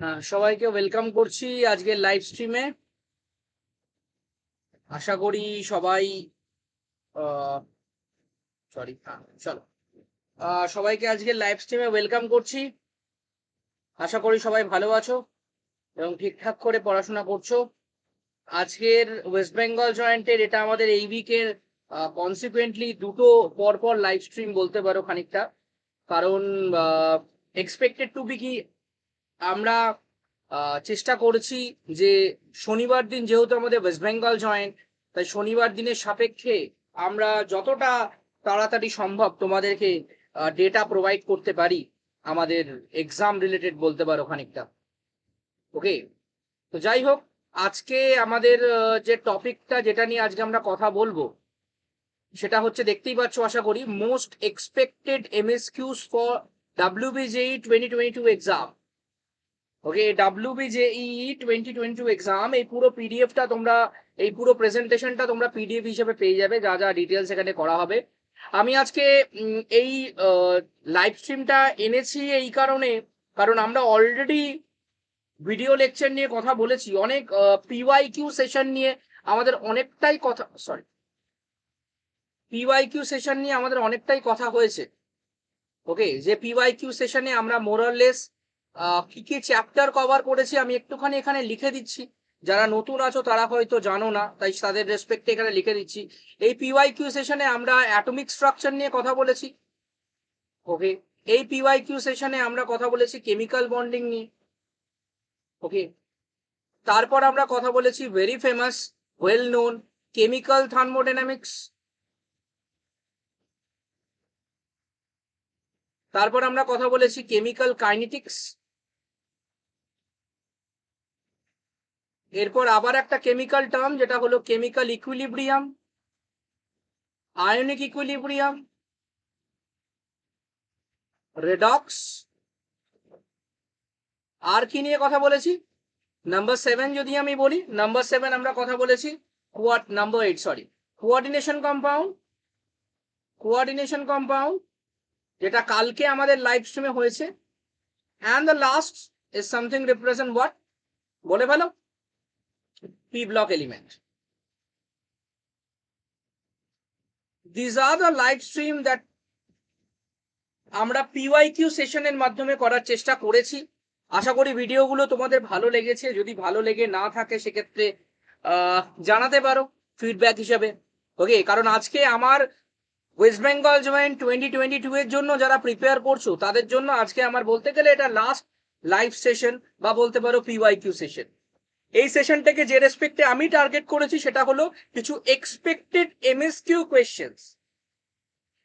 হ্যাঁ, সবাইকে ওয়েলকাম করছি আজকের লাইভ স্ট্রিমে। আশা করি সবাই চলো সবাইকে আজকের লাইভ স্ট্রিমে ওয়েলকাম করছি। আশা করি সবাই ভালো আছো এবং ঠিকঠাক করে পড়াশোনা করছো। আজকের ওয়েস্ট বেঙ্গল জয়েন্টের এটা আমাদের এই উইকের কনসিকুয়েন্টলি দুটো পরপর লাইভ স্ট্রিম বলতে পারো খানিকটা, কারণ এক্সপেক্টেড টু বি কি আমরা চেষ্টা করছি যে শনিবার দিন যেহেতু আমাদের ওয়েস্ট বেঙ্গল জয়েন্ট, তাই শনিবার দিনের সাপেক্ষে আমরা যতটা তাড়াতাড়ি সম্ভব তোমাদেরকে ডেটা প্রোভাইড করতে পারি আমাদের এক্সাম রিলেটেড বলতে পারো খানিকটা। ওকে, তো যাই হোক, আজকে আমাদের যে টপিকটা যেটা নিয়ে আজকে আমরা কথা বলবো সেটা হচ্ছে, দেখতেই পাচ্ছ আশা করি, most expected MCQs for WBJEE 2022 exam. Okay, WBJEE 2022 exam, এই পুরো পিডিএফটা তোমরা, এই পুরো প্রেজেন্টেশনটা তোমরা পিডিএফ হিসেবে পেয়ে যাবে, যা যা ডিটেলস এখানে করা হবে। আমি আজকে এই লাইভ স্ট্রিমটা এনেছি এই কারণে, কারণ আমরা অলরেডি ভিডিও লেকচার নিয়ে কথা বলেছি, অনেক পিওয়াইকিউ সেশন নিয়ে আমাদের অনেকটাই কথা, পিওয়াইকিউ সেশন নিয়ে আমাদের অনেকটাই কথা হয়েছে। ওকে, যে পিওয়াইকিউ সেশনে আমরা মোরাললেস কি কি চ্যাপ্টার কভার করেছি আমি একটুখানি এখানে লিখে দিচ্ছি। যারা নতুন আছো তারা হয়তো জানো না, তাই তাদের রেসপেক্টে এখানে লিখে দিচ্ছি। এই পিওয়াইকিউ সেশনে আমরা অ্যাটমিক স্ট্রাকচার নিয়ে কথা বলেছি। ওকে, এই পিওয়াইকিউ সেশনে আমরা কথা বলেছি কেমিক্যাল বন্ডিং নিয়ে। ওকে, তারপর আমরা কথা বলেছি very famous, well known chemical thermodynamics. তারপর আমরা কথা বলেছি কেমিক্যাল কাইনেটিক্স। এরপর আবার একটা কেমিক্যাল টার্ম যেটা হলো chemical equilibrium, ionic equilibrium, redox. আর কি নিয়ে কথা বলেছি? নাম্বার 7 যদি আমি বলি, নাম্বার 7 আমরা কথা বলেছি number 8 sorry, coordination compound. Coordination compound যেটা কালকে আমাদের লাইভ স্ট্রিমে হয়েছে। And the last is something represent what, বলে ফেলো, P block element. These are the live stream that আমরা পিওয়াইকিউ সেশনের মাধ্যমে করার চেষ্টা করেছি। আশা করি ভিডিওগুলো তোমাদের ভালো লেগেছে। যদি ভালো লেগে না থাকে সেক্ষেত্রে জানাতে পারো ফিডব্যাক হিসাবে। ওকে, কারণ আজকে আমার ওয়েস্ট বেঙ্গল জয়েন্ট 2022 এর জন্য যারা প্রিপেয়ার করছো তাদের জন্য আজকে আমার বলতে গেলে এটা লাস্ট লাইভ সেশন বা বলতে পারো পিওয়াইকিউ সেশন। এই সেশনটাকে যে রেসপেক্টে আমি টার্গেট করেছি সেটা হলো কিছু এক্সপেক্টেড এমএসকিউ কোয়েশ্চেন্স,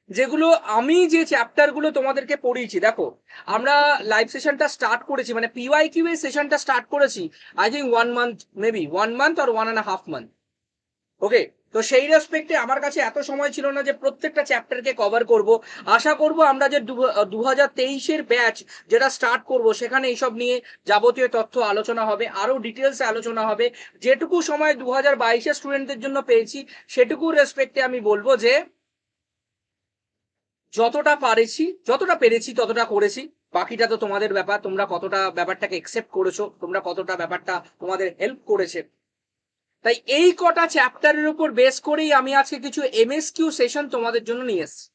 যেগুলো আমি যে চ্যাপ্টারগুলো তোমাদেরকে পড়িয়েছি। দেখো, আমরা লাইভ সেশনটা স্টার্ট করেছি, মানে পিওয়াইকিউ এর সেশনটা স্টার্ট করেছি I think 1 month, maybe 1 month আর 1.5 মান্থ। ওকে, তো সেই রেসপেক্টে আমার কাছে এত সময় ছিল না যে প্রত্যেকটা চ্যাপ্টারকে কভার করব। আশা করব আমরা যে 2023-এর ব্যাচ যেটা স্টার্ট করব সেখানে এইসব নিয়ে যাবতীয় তথ্য আলোচনা হবে, আরো ডিটেলসে আলোচনা হবে। যেটুকু সময় 2022-এর স্টুডেন্টদের জন্য পেয়েছি সেটুকু রেসপেক্টে আমি বলবো যে যতটা পেরেছি ততটা করেছি। বাকিটা তো তোমাদের ব্যাপার, তোমরা কতটা ব্যাপারটাকে একসেপ্ট করেছো, তোমরা কতটা ব্যাপারটা তোমাদের হেল্প করেছে। তাই এই কটা চ্যাপ্টারের উপর বেস করেই আমি আজকে কিছু এমএসকিউ সেশন তোমাদের জন্য নিয়ে এসেছি,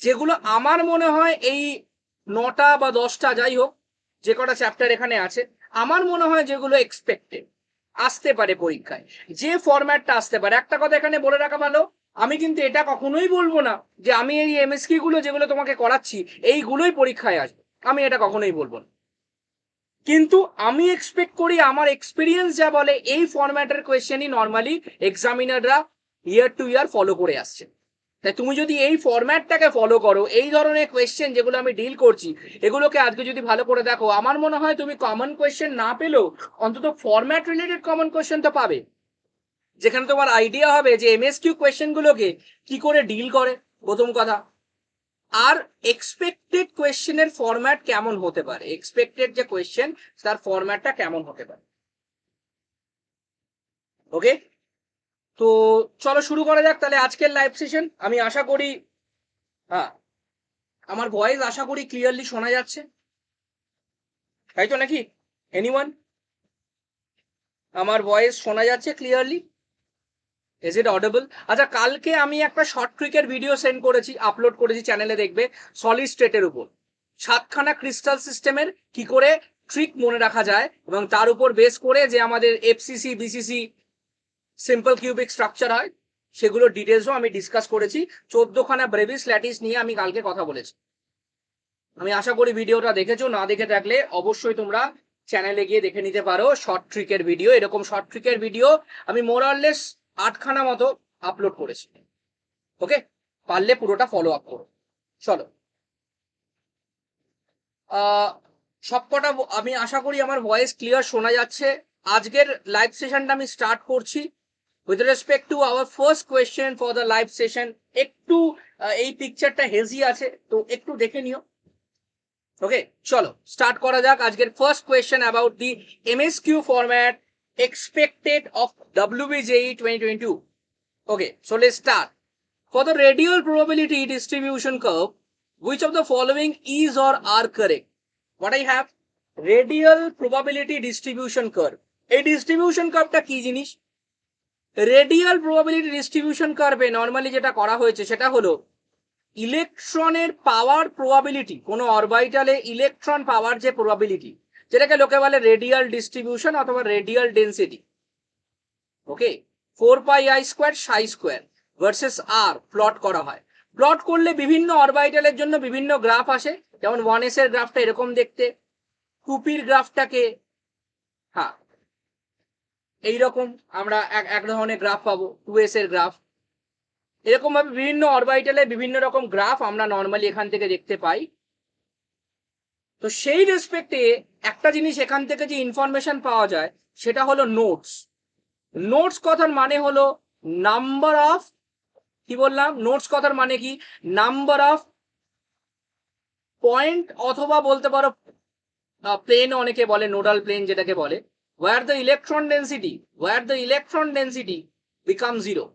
যেগুলো আমার মনে হয় এই 9টা বা 10টা, যাই হোক যে কটা চ্যাপ্টার এখানে আছে, আমার মনে হয় যেগুলো এক্সপেক্টেড আসতে পারে পরীক্ষায়, যে ফরম্যাটটা আসতে পারে। একটা কথা এখানে বলে রাখা ভালো, আমি কিন্তু এটা কখনোই বলবো না যে আমি এই এমএসকিউ গুলো যেগুলো তোমাকে করাচ্ছি এইগুলোই পরীক্ষায় আসবে, আমি এটা কখনোই বলবো না। কিন্তু আমি এক্সপেক্ট করি, আমার এক্সপিরিয়েন্স যা বলে, এই ফরম্যাটের কোয়েশ্চেনই নর্মালি এক্সামিনাররা ইয়ার টু ইয়ার ফলো করে আসছে। তাই তুমি যদি এই ফরম্যাটটাকে ফলো করো, এই ধরনের কোয়েশ্চেন যেগুলো আমি ডিল করছি এগুলোকে আজকে যদি ভালো করে দেখো, আমার মনে হয় তুমি কমন কোয়েশ্চেন না পেলেও অন্তত ফরম্যাট রিলেটেড কমন কোয়েশ্চেন তো পাবে, যেখানে তোমার আইডিয়া হবে যে এমএসকিউ কোয়েশ্চেন গুলোকে কি করে ডিল করে, প্রথম কথা। আর এক্সপেক্টেড কোয়েশ্চেনের ফরম্যাট কেমন হতে পারে, এক্সপেক্টেড যে কোয়েশ্চেন তার ফরম্যাটটা কেমন হতে পারে। ওকে, তো চলো শুরু করা যাক তাহলে আজকের লাইভ সেশন। আমি আশা করি হ্যাঁ, আমার ভয়েস আশা করি ক্লিয়ারলি শোনা যাচ্ছে, তাই তো নাকি? এনিওয়ান? আমার ভয়েস শোনা যাচ্ছে ক্লিয়ারলি? Is it audible? আচ্ছা, কালকে আমি একটা শর্ট ট্রিকের ভিডিও সেন্ড করেছি, আপলোড করেছি, চ্যানেলে দেখবে, সলিড স্টেটের উপর 7খানা ক্রিস্টাল সিস্টেমের কি করে ট্রিক মনে রাখা যায় এবং তার উপর বেস করে যে আমাদের FCC BCC simple cubic structure হয় সেগুলো ডিটেলসও আমি ডিসকাস করেছি। 14খানা ব্রেভিস ল্যাটিস নিয়ে আমি কালকে কথা বলেছি। আমি আশা করি ভিডিওটা দেখেছো, না দেখে থাকলে অবশ্যই তোমরা চ্যানেলে গিয়ে দেখে নিতে পারো শর্ট ট্রিকের ভিডিও। এরকম শর্ট ট্রিকের ভিডিও আমি মোরাললেস 8খানা মতো আপলোড করেছি। ওকে, পারলে পুরোটা ফলো আপ করো। চলো, সবকটা আমি আশা করি আমার ভয়েস ক্লিয়ার শোনা যাচ্ছে। আজকের লাইভ সেশনটা আমি স্টার্ট করছি with respect to our first question for the live session। একটু এই পিকচারটা হেজি আছে, তো একটু দেখে নিও। ওকে, চলো স্টার্ট করা যাক। আজকের first question about the MSQ format expected of WBJEE 2022। Okay, so let's start. For the radial probability distribution curve, which of the following is or are correct? What I have? Radial probability distribution curve. এই distribution কার্ভটা কি জিনিস? Radial probability distribution কার্ভে normally যেটা করা হয়েছে সেটা হলো ইলেকট্রনের পাওয়ার probability, কোনো অরবিটালে ইলেকট্রন পাওয়ার যে প্রবাবিলিটি, যেটাকে লোকে বলে রেডিয়াল ডিস্ট্রিবিউশন অথবা রেডিয়াল ডেন্সিটি। ওকে, 4πi² সাই স্কোয়ার ভার্সেস আর প্লট করা হয়। প্লট করলে বিভিন্ন অরবিটালের জন্য বিভিন্ন গ্রাফ আসে, যেমন 1s এর গ্রাফটা এরকম দেখতে, 2p'র গ্রাফটাকে হ্যাঁ এইরকম আমরা এক ধরনের গ্রাফ পাবো, 2s এর গ্রাফ। এরকম ভাবে বিভিন্ন অরবিটালে বিভিন্ন রকম গ্রাফ আমরা নর্মালি এখান থেকে দেখতে পাই। তো সেই রেসপেক্টে একটা জিনিস এখান থেকে যে ইনফরমেশন পাওয়া যায় সেটা হলো নোটস। নোটস কথার মানে হলো নাম্বার অফ, কি বললাম, নোটস কথার মানে কি, নাম্বার অফ পয়েন্ট, অথবা বলতে পারো প্লেন, অনেকে বলে নোডাল প্লেন যেটাকে বলে, where the electron density becomes zero।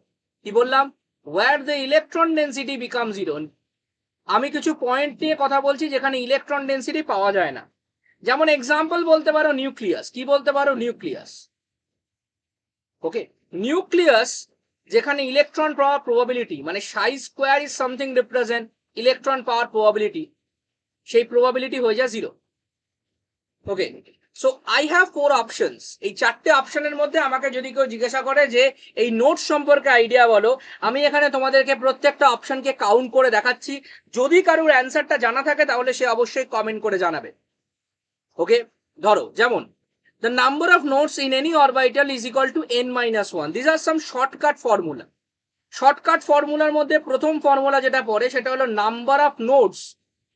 কি বললাম? where the electron density becomes zero। আমি কিছু পয়েন্ট নিয়ে কথা বলছি যেখানে ইলেকট্রন ডেন্সিটি পাওয়া যায় না। যেমন এক্সাম্পল বলতে পারো নিউক্লিয়াস। কি বলতে পারো? নিউক্লিয়াস। ওকে, নিউক্লিয়াস যেখানে ইলেকট্রন পাওয়ার প্রবাবিলিটি, মানে সাই square is something represent electron power probability, সেই প্রবাবিলিটি হয়ে যায় zero. Okay, so I have 4 options. এই 4টে অপশনের মধ্যে আমাকে যদি কেউ জিজ্ঞাসা করে যে এই নোট সম্পর্কে আইডিয়া বলো, আমি এখানে তোমাদেরকে প্রত্যেকটা অপশনকে কাউন্ট করে দেখাচ্ছি। যদি কারোর অ্যান্সারটা জানা থাকে তাহলে সে অবশ্যই কমেন্ট করে জানাবে। ওকে, ধরো যেমন the number of nodes in any orbital is equal to n-1। these are some shortcut formula। Shortcut ফর্মুলার মধ্যে প্রথম ফর্মুলা যেটা পড়ে সেটা হলো নাম্বার অফ নোডস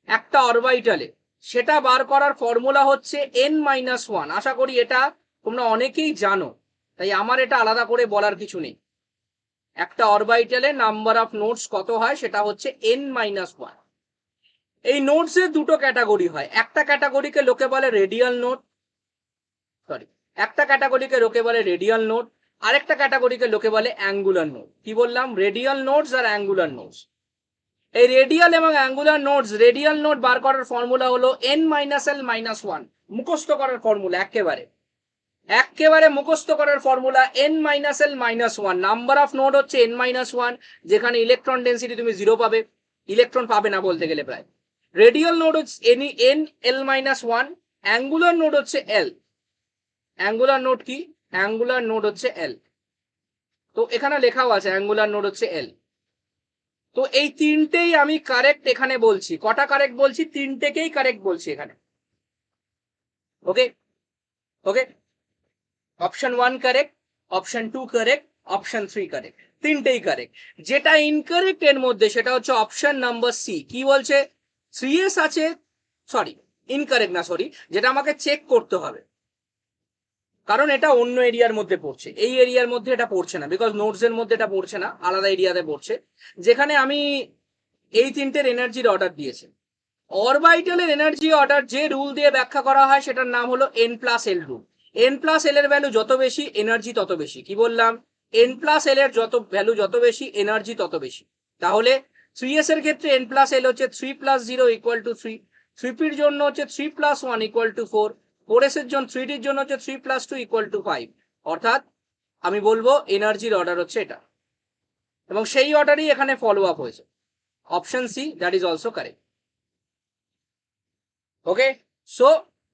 একটা অরবিটালে, সেটা বার করার ফর্মুলা হচ্ছে n-1। আশা করি এটা তোমরা অনেকেই জানো, তাই আমার এটা আলাদা করে বলার কিছু নেই। একটা অরবিটালে নাম্বার অফ নোডস কত হয় সেটা হচ্ছে n-1। এই নোডস এর দুটো ক্যাটাগরি হয়। একটা ক্যাটাগরিকে লোকে বলে রেডিয়াল নোড, একটা ক্যাটাগরিকে লোকে বলে রেডিয়াল নোড, আরেকটা ক্যাটাগরিকে লোকে বলে অ্যাঙ্গুলার নোড। কি বললাম? রেডিয়াল নোডস আর অ্যাঙ্গুলার নোডস। এই রেডিয়াল এবং অ্যাঙ্গুলার নোডস, রেডিয়াল নোড বার করার ফর্মুলা হলো n-l-1। মুখস্থ করার ফর্মুলা, একেবারে মুখস্থ করার formula n-l-1। Number of node হচ্ছে n-1, যেখানে ইলেকট্রন ডেন্সিটি তুমি 0 পাবে, ইলেকট্রন পাবে না বলতে গেলে প্রায়। রেডিয়াল নোড হচ্ছে n-l-1, অ্যাঙ্গুলার নোড হচ্ছে l। অ্যাঙ্গুলার নোড কি? অ্যাঙ্গুলার নোড হচ্ছে l। তো এখানে লেখাও আছে অ্যাঙ্গুলার নোড হচ্ছে l। তো এই তিনটেই আমি কারেক্ট এখানে বলছি। কটা কারেক্ট বলছি? তিনটেকেই কারেক্ট বলছি এখানে। Okay okay, option 1 correct, option 2 correct, option 3 correct, তিনটেই কারেক্ট। যেটা ইনকারেক্ট এর মধ্যে সেটা হচ্ছে অপশন নাম্বার সি। কি বলছে? 3s আছে, সরি ইনকারেক্ট না, সরি, যেটা আমাকে চেক করতে হবে, কারণ এটা অন্য এরিয়ার মধ্যে পড়ছে, এই এরিয়ার মধ্যে এটা পড়ছে না, বিকজ নোটস এর মধ্যে এটা পড়ছে না, আলাদা এরিয়াতে পড়ছে, যেখানে আমি এই তিনটের এনার্জির অর্ডার দিয়েছি। অরবিটালের এনার্জি অর্ডার যে রুল দিয়ে ব্যাখ্যা করা হয় সেটার নাম হলো n+l রুল। n+l এর ভ্যালু যত বেশি এনার্জি তত বেশি। কি বললাম? n+l এর যত ভ্যালু যত বেশি এনার্জি তত বেশি। তাহলে 3s এর ক্ষেত্রে n+l হচ্ছে 3 + 0 = 3, 3p এর জন্য হচ্ছে 3 + 1 = 4, 4s এর জন্য 3d এর জন্য হচ্ছে 3 + 2 = 5, অর্থাৎ আমি বলবো এনার্জির অর্ডার হচ্ছে এটা, এবং সেই অর্ডারই এখানে ফলো আপ হয়েছে। Option C, that is also correct. Okay, so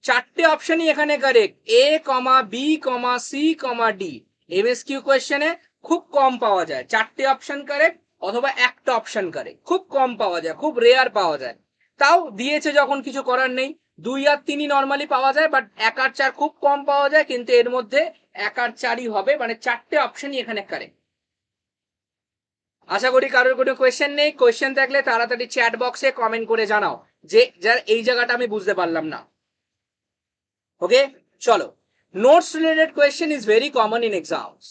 চারটে অপশনই এখানে correct, A comma B comma C comma D. MSQ কোয়েশ্চেনে খুব কম পাওয়া যায় চারটে অপশন কারেক্ট অথবা একটা অপশন কারেক্ট, খুব কম পাওয়া যায়, খুব রেয়ার পাওয়া যায়। তাও দিয়েছে যখন কিছু করার নেই, 2 আর 3ই নর্মালি পাওয়া যায়, বাট 1 আর 4 খুব কম পাওয়া যায়, কিন্তু এর মধ্যে 1 আর 4ই হবে, মানে চারটে অপশনই এখানে কারেক্ট। আশা করি কারোর কোনো কোয়েশ্চেন নেই। কোয়েশ্চেন থাকলে তাড়াতাড়ি চ্যাট বক্সে কমেন্ট করে জানাও যে যার এই জায়গাটা আমি বুঝতে পারলাম না। ওকে, চলো, notes related question is very common in exams.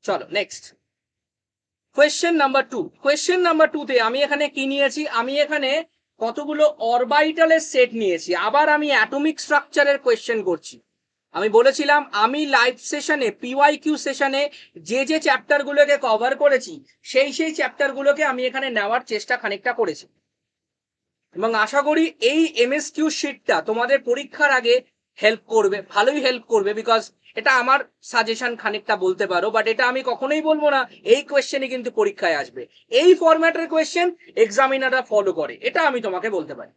চলো next question number 2। Question number 2 তে আমি এখানে কি নিয়েছি, আমি এখানে কতগুলো অরবাইটালের সেট নিয়েছি। আবার আমি অ্যাটমিক স্ট্রাকচারের কোয়েশ্চেন করছি। আমি বলেছিলাম আমি লাইভ সেশনে, পিওয়াইকিউ সেশনে যে চ্যাপ্টার গুলোকে কভার করেছি সেই চ্যাপ্টার গুলোকে আমি এখানে নেওয়ার চেষ্টা খানিকটা করেছি, এবং আশা করি এই এমএসকিউ শিটটা তোমাদের পরীক্ষার আগে হেল্প করবে, ভালোই হেল্প করবে, বিকজ এটা আমার সাজেশন খানিকটা বলতে পারো, বাট এটা আমি কখনোই বলবো না এই কোয়েশ্চেনই কিন্তু পরীক্ষায় আসবে। এই ফরম্যাটের কোয়েশ্চেন এক্সামিনাররা ফলো করে, এটা আমি তোমাকে বলতে পারি।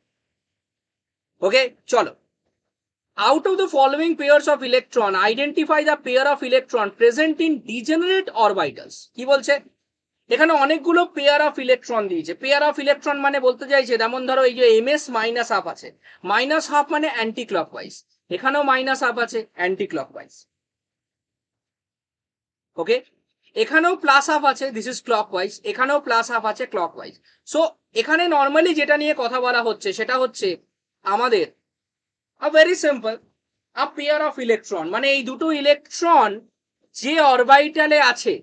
ওকে, চলো, out of the following pairs of electron identify the pair of electron present in degenerate orbitals। কি বলছে, এখানে অনেকগুলো পেয়ার অফ ইলেকট্রন দিয়েছে। পেয়ার অফ ইলেকট্রন মানে বলতে চাইছে, যেমন ধরো এই যে এমএস মাইনাস হাফ আছে, মাইনাস হাফ মানে অ্যান্টি ক্লকওয়াইজ, এখানেও মাইনাস হাফ আছে অ্যান্টি ক্লকওয়াইজ। ওকে, এখানেও প্লাস হাফ আছে, দিস ইজ ক্লকওয়াইজ, এখানেও প্লাস হাফ আছে ক্লকওয়াইজ। সো এখানে নর্মালি যেটা নিয়ে কথা বলা হচ্ছে সেটা হচ্ছে আমাদের very simple, a pair of electron, মানে এই দুটো ইলেকট্রন যে অরবাইটালে আছে,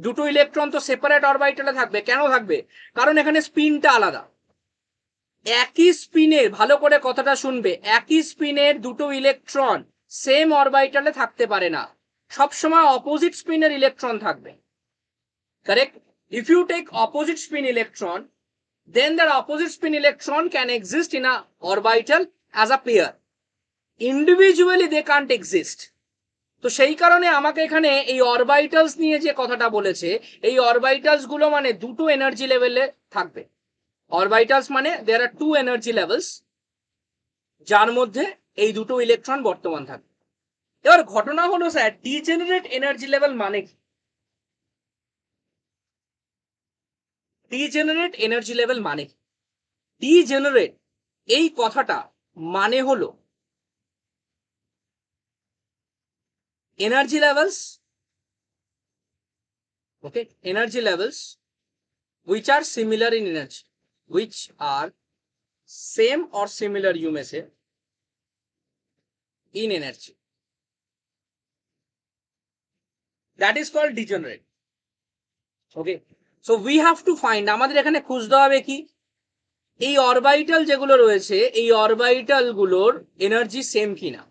দুটো ইলেকট্রন তো সেপারেট অরবাইটালে থাকবে। কেন থাকবে? কারণ এখানে স্পিনটা আলাদা। একই স্পিনের, ভালো করে কথাটা শুনবে, একই স্পিনের দুটো ইলেকট্রন সেম অরবাইটালে থাকতে পারে না, সবসময় অপোজিট স্পিনের ইলেকট্রন থাকবে। Correct? If you take opposite spin electron, then that opposite spin electron can exist in a orbital as a pair. Individually they can't exist. তো সেই কারণে আমাকে এখানে এই অরবাইটালস নিয়ে যে কথাটা বলেছে, এই অরবাইটালস গুলো মানে দুটো এনার্জি লেভেলে থাকবে। অরবাইটালস মানে দেয়ার আর টু এনার্জি লেভেলস, যার মধ্যে এই দুটো ইলেকট্রন বর্তমান থাকবে। এবার ঘটনা হলো স্যার, ডিজেনারেট এনার্জি লেভেল মানে কি? ডিজেনারেট এনার্জি লেভেল মানে কি? ডিজেনারেট এই কথাটা মানে হলো energy levels, okay, energy levels which are similar in energy, which are same or similar, you may say, in energy, that is called degenerate. Okay, so we have to find, আমাদের এখানে খুঁজতে হবে কি, এই অরবাইটাল যেগুলো রয়েছে এই orbital গুলোর এনার্জি সেম কিনা।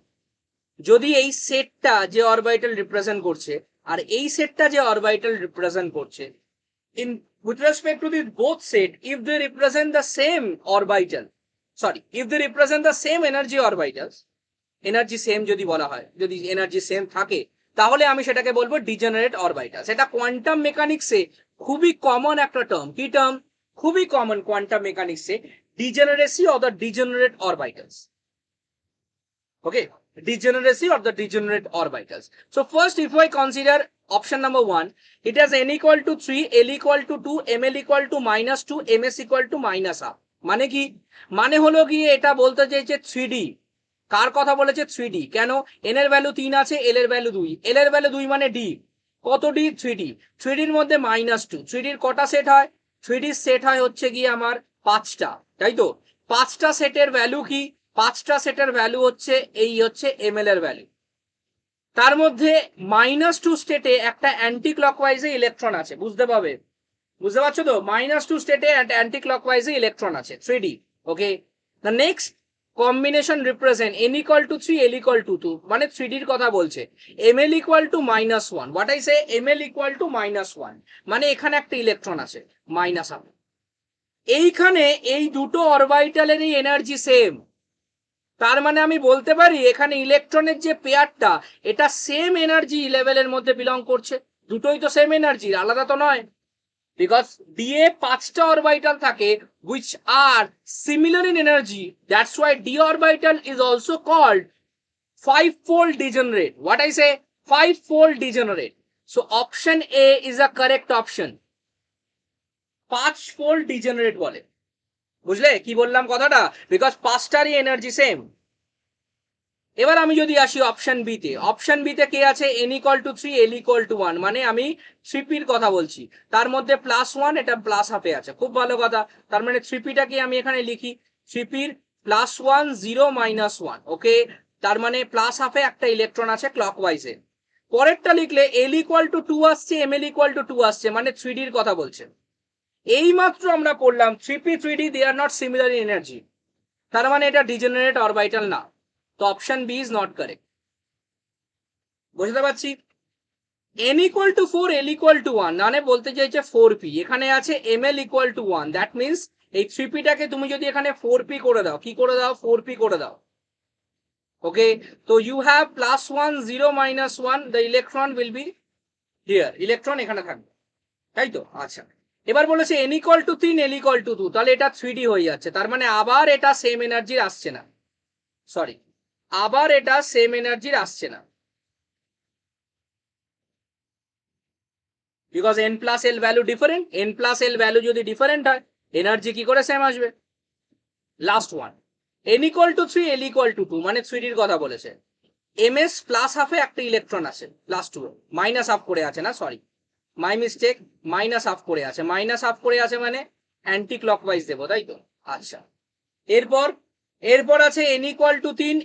যদি এই সেটটা যে অরবাইটাল রিপ্রেজেন্ট করছে আর এই সেটটা যে অরবাইটাল রিপ্রেজেন্ট করছে, in with respect to the both set, if they represent the same orbital, sorry, if they represent the same energy orbitals, energy same যদি বলা হয়, যদি এনার্জি সেম থাকে, তাহলে আমি সেটাকে বলবো ডিজেনারেট অরবাইটাল। সেটা কোয়ান্টাম মেকানিক্সে খুবই কমন একটা টার্ম। কি টার্ম? খুবই কমন কোয়ান্টাম মেকানিক্সে, degeneracy of the degenerate orbitals. Okay, degeneracy of the degenerate orbitals. So first, if I consider option number 1, it has n equal to 3, l equal to 2, ml equal to -2, ms equal to -half. মানে কি? মানে হলো কি, এটা বলতে চাইছে 3D। কার কথা বলেছে? 3D। কেন? n এর ভ্যালু 3 আছে, l এর ভ্যালু 2, l এর ভ্যালু 2 মানে d। কত d? 3D। 3D এর মধ্যে -2, 3D এর কটা সেট হয়? 3D সেট হয় হচ্ছে কি আমার 5টা, তাই তো? 5টা সেটের ভ্যালু কি? 5টা সেটের ভ্যালু হচ্ছে এই হচ্ছে ml এর ভ্যালু। তার মধ্যে -2 স্টেটে একটা অ্যান্টি ক্লকওয়াইজে ইলেকট্রন আছে, বুঝতে পারবে, বুঝতে পারছো তো? -2 স্টেটে অ্যান্টি ক্লকওয়াইজে ইলেকট্রন আছে, 3D। Okay, the next combination represent n equal to 3, l equal to 2, মানে 3D এর কথা বলছে। ml equal to -1, what I say, ml equal to -1, মানে এখানে একটা ইলেকট্রন আছে -1। এইখানে এই দুটো অরবাইটালেরই এনার্জি সেম, তার মানে আমি বলতে পারি এখানে ইলেকট্রনের যে পেয়ারটা এটা সেম এনার্জি লেভেলের মধ্যে বিলং করছে, দুটোই তো সেম এনার্জি, আলাদা তো নয়। বিকজ ডি এ 5টা অরবিটাল থাকে which are similar in energy, that's why d orbital is also called 5-fold degenerate. What I say? 5-fold degenerate. So option A is a correct option. 5-fold degenerate বলে, বুঝলে কি বললাম কথাটা? Because পাঁচটারই energy same. এবার আমি যদি আসি অপশন বি তে, অপশন বি তে কে আছে? n equal to 3, l equal to 1, মানে আমি 3p এর কথা বলছি, তার মধ্যে +1, এটা প্লাস হাফে আছে, খুব ভালো কথা। তার মানে 3p টাকে আমি এখানে লিখি 3p +1 0 -1, ওকে। তার মানে প্লাস হাফে একটা ইলেকট্রন আছে ক্লকওয়াইজে। পরেরটা লিখলে l equal to 2 আসছে, ml equal to 2 আসছে, মানে 3d এর কথা বলছে। এই মাত্র আমরা পড়লাম 3p 3d they are not similar in energy, তার মানে এটা ডিজেনারেট অরবিটাল না। তো option B is not correct. বুঝতে পারছি? n equal to 4, l equal to 1, মানে বলতে চাইছে 4p, এখানে আছে ml equal to 1, that means এই 3p টাকে তুমি যদি এখানে 4p করে দাও, কি করে দাও? 4p করে দাও, ওকে। তো you have +1 0 -1, the electron will be here, electron এখানে থাকবে, তাই তো? আচ্ছা, এবার বলেছে n equal to 3, l equal to 2, তাহলে এটা 3d হয়ে যাচ্ছে, তার মানে আবার এটা সেম এনার্জির আসছে না, সরি, আবার এটা সেম এনার্জির আসছে না, because n plus L value different, n plus L value যদি ডিফারেন্ট হয় এনার্জি কি করে সেম আসবে? Last one, n equal to 3, l equal to 2, মানে 3d এর কথা বলেছে। ms প্লাস হাফে একটা ইলেকট্রন আছে, +2, মাইনাস হাফ করে আছে না, sorry my mistake, minus half করে আছে, মাইনাস হাফ করে আছে মানে অ্যান্টি ক্লকওয়াইজ দেবো, তাই তো? আচ্ছা, এরপর এরপর আছে n equal to 3,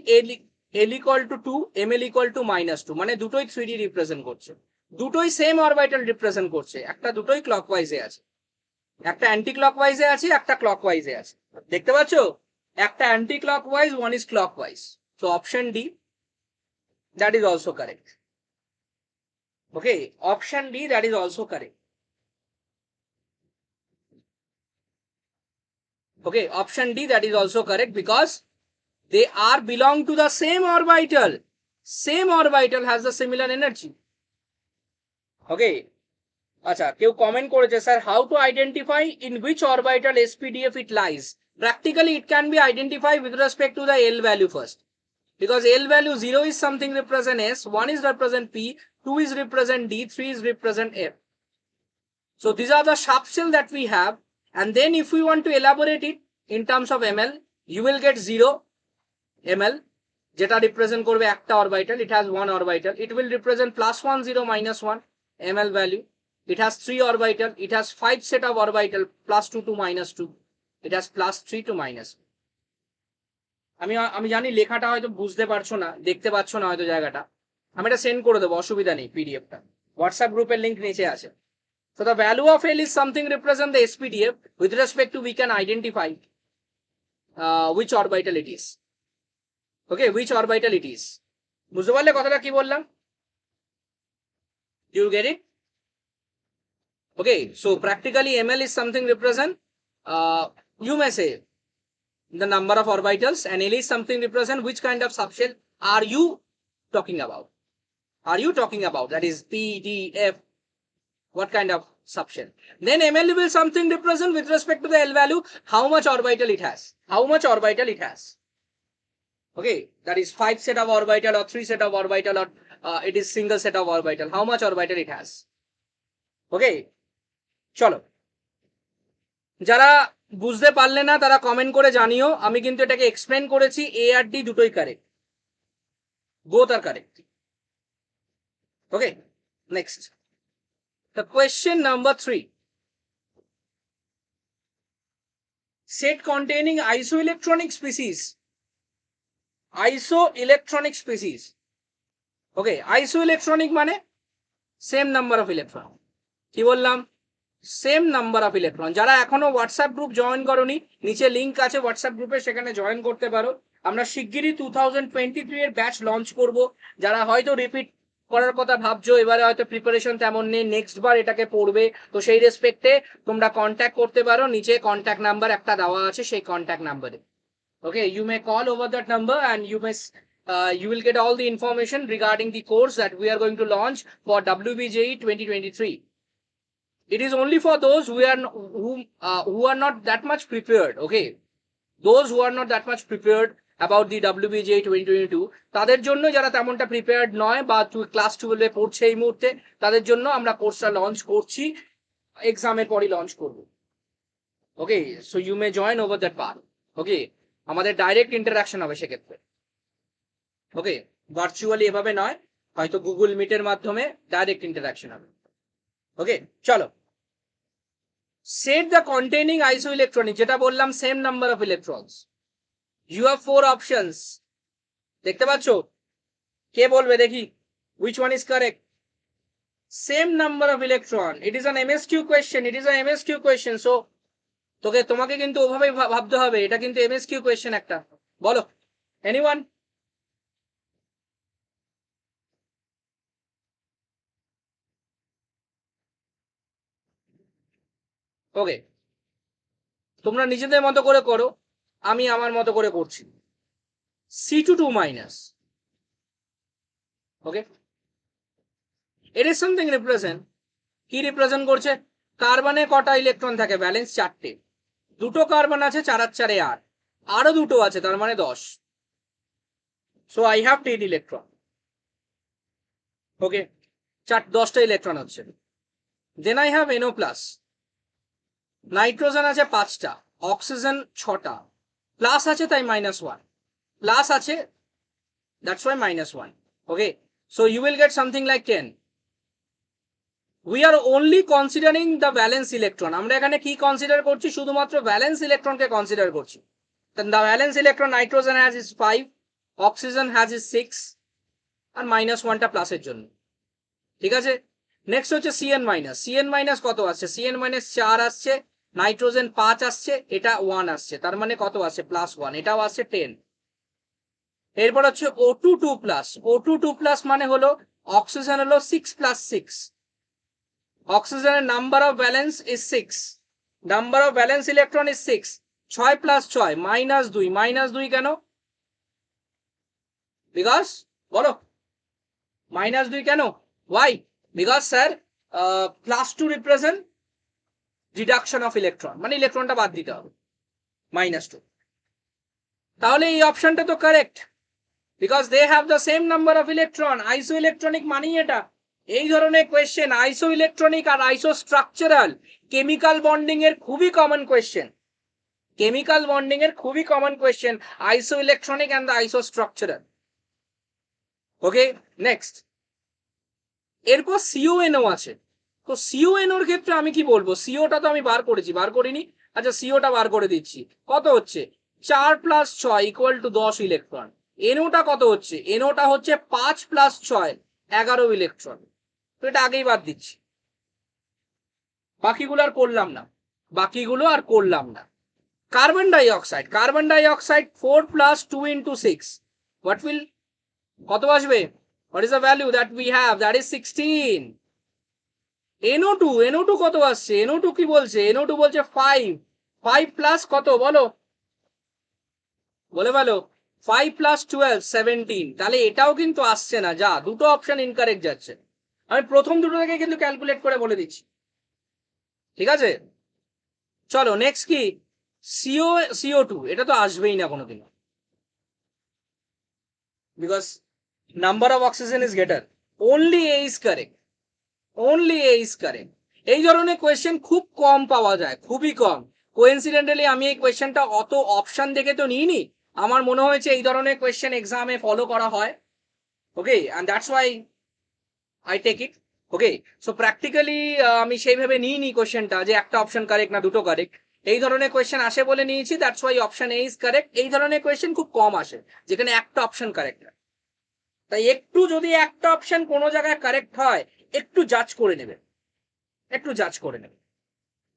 l equal to 2, ml equal to -2, মানে দুটোই 3d রিপ্রেজেন্ট করছে, দুটোই সেম অরবিটাল রিপ্রেজেন্ট করছে, একটা দুটোই ক্লকওয়াইজে আছে, একটা অ্যান্টি ক্লকওয়াইজে আছে, একটা ক্লকওয়াইজে আছে, দেখতে পাচ্ছ? একটা anti clockwise, one is clockwise. So option D, that is also correct, okay. Option D, that is also correct, okay. Option D, that is also correct, because they are belong to the same orbital, same orbital has the similar energy, okay. আচ্ছা, কেউ comment করেছে, sir how to identify in which orbital SPDF it lies? Practically it can be identified with respect to the L value first, because L value 0 is something represent S, 1 is represent P, 2 is represent D, 3 is represent F. So these are the subshell that we have, and then if we want to elaborate it in terms of ml, you will get 0 ml, যেটা represent করবে একটা orbital, it has one orbital, it will represent +1 0 -1 ml value, it has 3 orbital, it has 5 set of orbital, +2 to -2, it has +3 to -. আমি জানি লেখাটা হয়তো বুঝতে পারছো না, দেখতে পাচ্ছ না হয়তো জায়গাটা, আমি এটা সেন্ড করে দেবো, অসুবিধা নেই, পিডিএফটা হোয়াটসঅ্যাপ গ্রুপের লিংক নিচে আছে। So the value of L is something represent the SPDF with respect to we can identify which orbital it is, okay, which orbital it is. বুঝতে পারলে কথাটা কি বললাম? You get it? Okay, so practically ml is something represent, you may say the number of orbitals, and L is something represent which kind of subshell are you talking about? Are you talking about? That is P, D, F, what kind of subshell? Then ml will something represent with respect to the L value, how much orbital it has, how much orbital it has, okay, that is 5 set of orbital or 3 set of orbital, or it is single set of orbital, how much orbital it has, okay. চলো, যারা বুঝতে পারলে না তারা comment করে জানিও, আমি কিন্তু এটাকে এক্সপ্লেন করেছি, এ আর ডি দুটোই correct, both are correct, okay. Next, the question number 3, set containing isoelectronic species, isoelectronic species, okay, isoelectronic মানে সেম নাম্বার অফ ইলেকট্রন, কি বললাম? Same number of electron. যারা এখনো হোয়াটসঅ্যাপ গ্রুপ জয়েন করোনি, নিচে লিঙ্ক আছে হোয়াটসঅ্যাপ গ্রুপে, সেখানে জয়েন করতে পারো। আমরা শিগগিরই 2023 এর ব্যাচ লঞ্চ করব। যারা হয়তো রিপিট করার কথা ভাবছো, এবারে হয়তো প্রিপারেশন তেমন নেই, নেক্সট বার এটাকে পড়বে, তো সেই রেসপেক্টে তোমরা কন্ট্যাক্ট করতে পারো, নিচে কন্ট্যাক্ট নাম্বার একটা দেওয়া আছে, সেই কন্ট্যাক্ট নাম্বারে, Okay, you may call over that number and you will get all the information regarding the course that we are going to launch for WBJEE 2023. It is only for those who are not that much prepared. Okay, those who are not that much prepared about the WBJEE 2022, তাদের জন্য যারা তেমনটা prepared নয় বা class 12 এ পড়ছে এই মুহূর্তে, তাদের জন্য আমরা কোর্সটা লঞ্চ করছি, এক্সামের পরই লঞ্চ করব। Okay, so you may join over that part. Okay, আমাদের ডাইরেক্ট ইন্টারাকশন হবে সেক্ষেত্রে। ওকে, ভার্চুয়ালি এভাবে নয়, হয়তো গুগল মিটের মাধ্যমে ডাইরেক্ট ইন্টারাকশন হবে। ওকে, চলো। Set the containing isoelectronic, যেটা বললাম same number of electrons. You have 4 options. দেখতে পাচ্ছ? কে বলবে দেখি? Which one is correct? Same number of electron. It is an MSQ question. It is an MSQ question. So তোমাকে কিন্তু ওভাবেই ভাবতে হবে, এটা কিন্তু MSQ question একটা। বলো, anyone? ওকে, তোমরা নিজেদের মতো করে করো, আমি আমার মতো করে করছি। C22 minus. Okay, it is something represent. কি রিপ্রেজেন্ট করছে? কার্বনে কটা ইলেকট্রন থাকে? ব্যালেন্স 4টে। দুটো কার্বন আছে, 4 আর 4 8, আরো দুটো আছে, তার মানে 10। So I have 10 electron. Okay, 10টা ইলেকট্রন হচ্ছে। Then I have NO plus. Nitrogen আছে 5টা, অক্সিজেন 6টা, প্লাস আছে তাই -1, প্লাস আছে, that's Y -1। Okay, so you will get something like 10। We are only considering the valence electron. আমরা এখানে কি কনসিডার করছি? শুধুমাত্র ভ্যালেন্স ইলেকট্রনকে কনসিডার করছি। Then the valence electron nitrogen has is 5, oxygen has is 6, আর -1টা প্লাসের জন্য। ঠিক আছে, নেক্সট হচ্ছে Cn মাইনাস। Cn মাইনাস কত আসছে? Cn মাইনাস 4 আসছে, নাইট্রোজেন 5 আসছে, এটা 1 আসছে, তার মানে কত আসছে? +1, এটাও আসছে 10। এরপর হচ্ছে O2 2 প্লাস। O2 2 প্লাস মানে হলো অক্সিজেন হলো 6 + 6। অক্সিজেনের number of balance is 6, number of balance electron is 6। 6 + 6 -2। -2 কেন? বিকজ, বলো, -2 কেন? Why? Because sir +2 represent reduction of electron, মানে ইলেকট্রনটা বাদ দিতে হবে, -2। তাহলে এই অপশনটা তো correct, because they have the same number of electron. Isoelectronic মানেই এটা। এই ধরনের কোয়েশ্চেন আইসো ইলেকট্রনিক আর আইসো স্ট্রাকচারাল কেমিক্যাল বন্ডিং এর খুবই কমন কোয়েশ্চেন। কেমিক্যাল বন্ডিং এর খুবই কমন কোয়েশ্চেন, আইসো ইলেকট্রনিক এন্ড দ্য আইসো স্ট্রাকচারাল। ওকে, নেক্সট। এরপর CONO আছে। তো CONO এর ক্ষেত্রে আমি কি বলবো? সিওটা তো আমি বার করিনি। আচ্ছা, সিওটা বার করে দিচ্ছি। কত হচ্ছে? 4 + 6 = 10 ইলেকট্রন। এনোটা কত হচ্ছে? এনোটা হচ্ছে 5 + 6 11 ইলেকট্রন। তো এটা আগেই বাদ দিচ্ছি, বাকিগুলো আর করলাম না। কার্বন ডাইঅক্সাইড 4 + 2 × 6, হোয়াট উইল, কত আসবে? What is the value that we have? That is 16। NO2 কত আসছে? NO2 কি বলছে? NO2 বলছে 5 প্লাস কত বলো, বলো 5 + 12 17। তাহলে এটাও কিন্তু আসছে না, যা দুটো অপশন ইনকারেক্ট যাচ্ছে। আমি প্রথম দুটো থেকে কিন্তু ক্যালকুলেট করে বলে দিচ্ছি, ঠিক আছে? চলো নেক্সট কি? CO2, এটা তো আসবেই না কোনোদিন, because number of oxygen is greater. only A is correct, এই ধরনের কোয়েশ্চেন খুব কম পাওয়া যায়, খুবই কম। কোইন্সিডেন্টালি আমি এই কোয়েশ্চেনটা অত অপশন দেখে তো নিইনি, আমার মনে হয়েছে এই ধরনের কোয়েশ্চেন এক্সামে ফলো করা হয়। Okay, and that's why I take it. Okay, so practically আমি সেইভাবে নিইনি কোয়েশ্চেনটা যে একটা অপশন কারেক্ট না দুটো কারেক্ট। এই ধরনের কোয়েশ্চেন আসে বলে নিয়েছি, that's why option A is correct. এই ধরনের কোয়েশ্চেন খুব কম আসে যেখানে একটা অপশন কারেক্ট না। তাই একটু যদি একটা অপশন কোনো জায়গায় কারেক্ট হয়, একটু জাজ করে নেবে।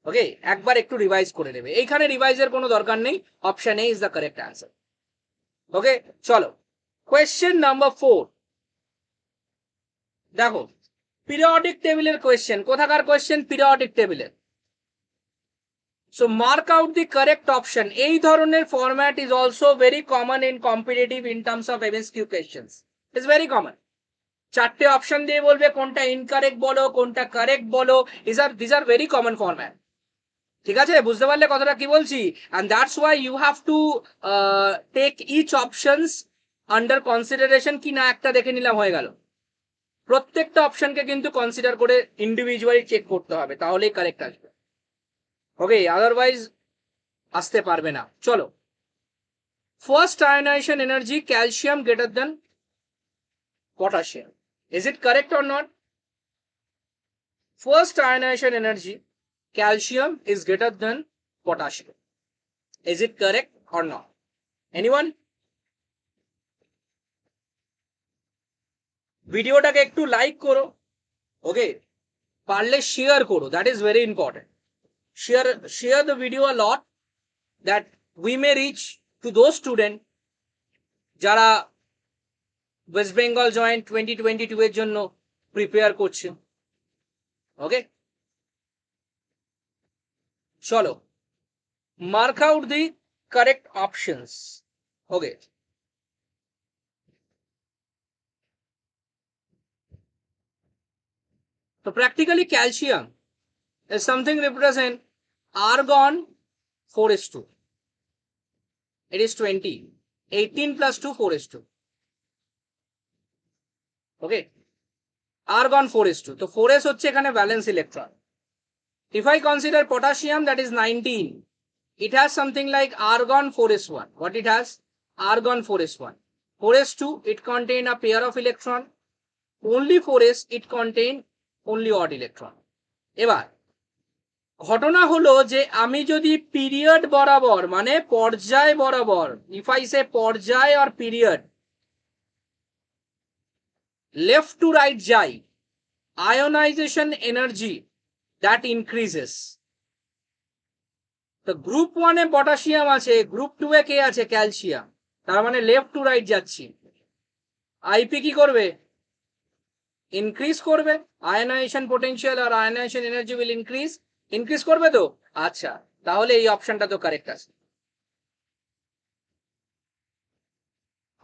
ওকে, একবার একটু রিভাইজ করে নেবে। এইখানে রিভাইজের কোনো দরকার নেই, option A is the correct answer. Okay, চলো কোয়েশ্চেন নাম্বার 4। দেখো, পিরিয়ডিক টেবিলের কোয়েশ্চেন। কোথাকার কোয়েশ্চেন? পিরিয়ডিক টেবিলের। So mark out the correct option. এই ধরনের format is also very common in competitive in terms of MSQ questions. It's very common. চারটে option দিয়ে বলবে কোনটা ইনকারেক্ট বলো, কোনটা কারেক্ট বলো. These are very common format. ঠিক আছে, বুঝতে পারলে কথাটা কি বলছি? And that's why you have to take each options under consideration. কি না একটা দেখে নিলাম হয়ে গেল, প্রত্যেকটা অপশনকে কিন্তু কনসিডার করে ইন্ডিভিজুয়ালি চেক করতে হবে, তাহলেই কারেক্ট আসবে। ওকে, আদারওয়াইজ আসতে পারবে না। চলো, first ionisation energy calcium greater than potassium. Is it correct or not? First ionization energy calcium is greater than potassium. Is it correct or not? Anyone? ভিডিওটাকে একটু লাইক করো, ওকে, পারলে শেয়ার করো, that is very important. share the video a lot that we may reach to those students যারা West Bengal joint 2022 এর জন্য prepare করছে। ওকে, চলো, mark out the correct options. Okay, so practically calcium is something represent argon 4s2. It is 20, 18 plus 2 4s2. Okay, argon 4s2, তো 4s হচ্ছে এখানে valence electron. If I consider potassium, that is 19, it has something like argon 4s1. What it has? Argon 4s1. 4s2, it contain a pair of electron. Only 4s, it contain only odd electron. এবার ঘটনা হলো যে আমি যদি period বরাবর মানে পর্যায় বরাবর, if I say পর্যায় or period, left to right যাই, ionization energy that increases. তো গ্রুপ 1 এ পটাশিয়াম আছে, গ্রুপ 2 এ কে আছে? ক্যালসিয়াম। তার মানে লেফট টু রাইট যাচ্ছি, আইপি কি করবে? ইনক্রিজ করবে। আয়নাইজেশন পোটেনশিয়াল আর আয়নাইজেশন এনার্জি উইল ইনক্রিজ করবে। তো আচ্ছা, তাহলে এই অপশনটা তো কারেক্ট আছে।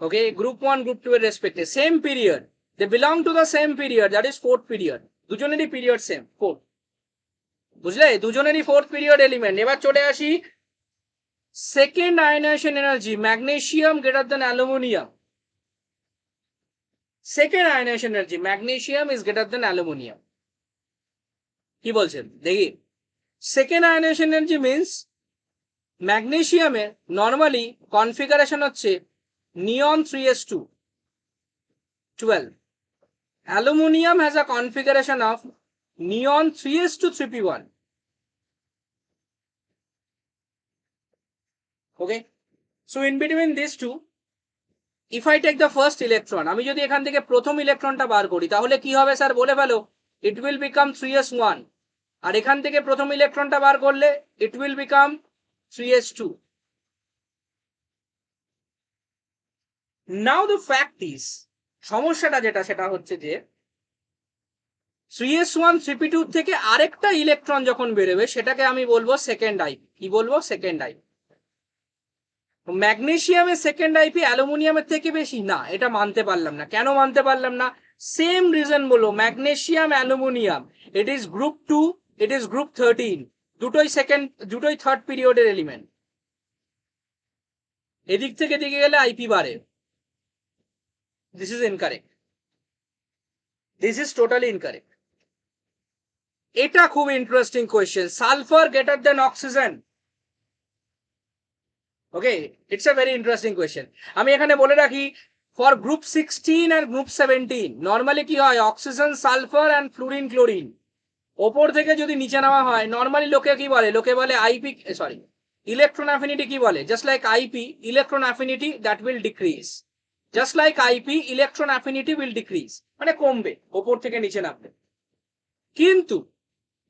ওকে, গ্রুপ 1 গ্রুপ 2 এর রেসপেক্টে same period, they belong to the same period, that is fourth period. দুজনেরই পিরিয়ড সেম, ফোর্থ। বুঝলে, দুজনেরই ফোর্থ পিরিয়ড এলিমেন্ট। এবার চলে আসি second ionization energy, magnesium greater than aluminium. Second ionization energy magnesium is greater than aluminium. কি বলছেন দেখি? Second ionization energy means ম্যাগনেসিয়ামের নর্মালি কনফিগারেশন হচ্ছে neon 3s2 12. Aluminium has a configuration of neon 3s2 3p1. Okay, so in between these two, if I take the first electron, আমি যদি এখান থেকে প্রথম ইলেকট্রনটা বার করি তাহলে কি হবে স্যার বলে ফেলো? It will become 3s1, আর এখান থেকে প্রথম ইলেকট্রনটা বার করলে it will become 3s2. Now the fact is, সমস্যাটা যেটা সেটা হচ্ছে যে 3s1 3p2 থেকে আরেকটা ইলেকট্রন যখন বেরোবে সেটাকে আমি বলবো সেকেন্ড আইপি। কি বলবো? Second IP. ম্যাগনেসিয়ামের সেকেন্ড আইপি অ্যালুমিনিয়ামের থেকে বেশি না, এটা মানতে পারলাম না। কেন মানতে পারলাম না? সেম রিজন বলো, magnesium aluminium, it is group 2, it is group 13, দুটোই থার্ড পিরিয়ডের এলিমেন্ট। এদিক থেকে দিকে গেলে আইপি বাড়ে। This is incorrect, this is totally incorrect. এটা খুব interesting question. Sulphur greater than oxygen. Okay, it's a very interesting question. আমি এখানে বলে রাখি, for group 16 and group 17 normally কি হয়? Oxygen, sulphur and fluorine chlorine. ওপর থেকে যদি নিচে নেওয়া হয় নর্মালি লোকে কি বলে? লোকে বলে আইপি, সরি, ইলেকট্রন অ্যাফিনিটি কি বলে? Just like IP, electron affinity that will decrease. Just like IP, electron affinity will decrease, মানে কমবে ওপর থেকে নিচে নামবে। কিন্তু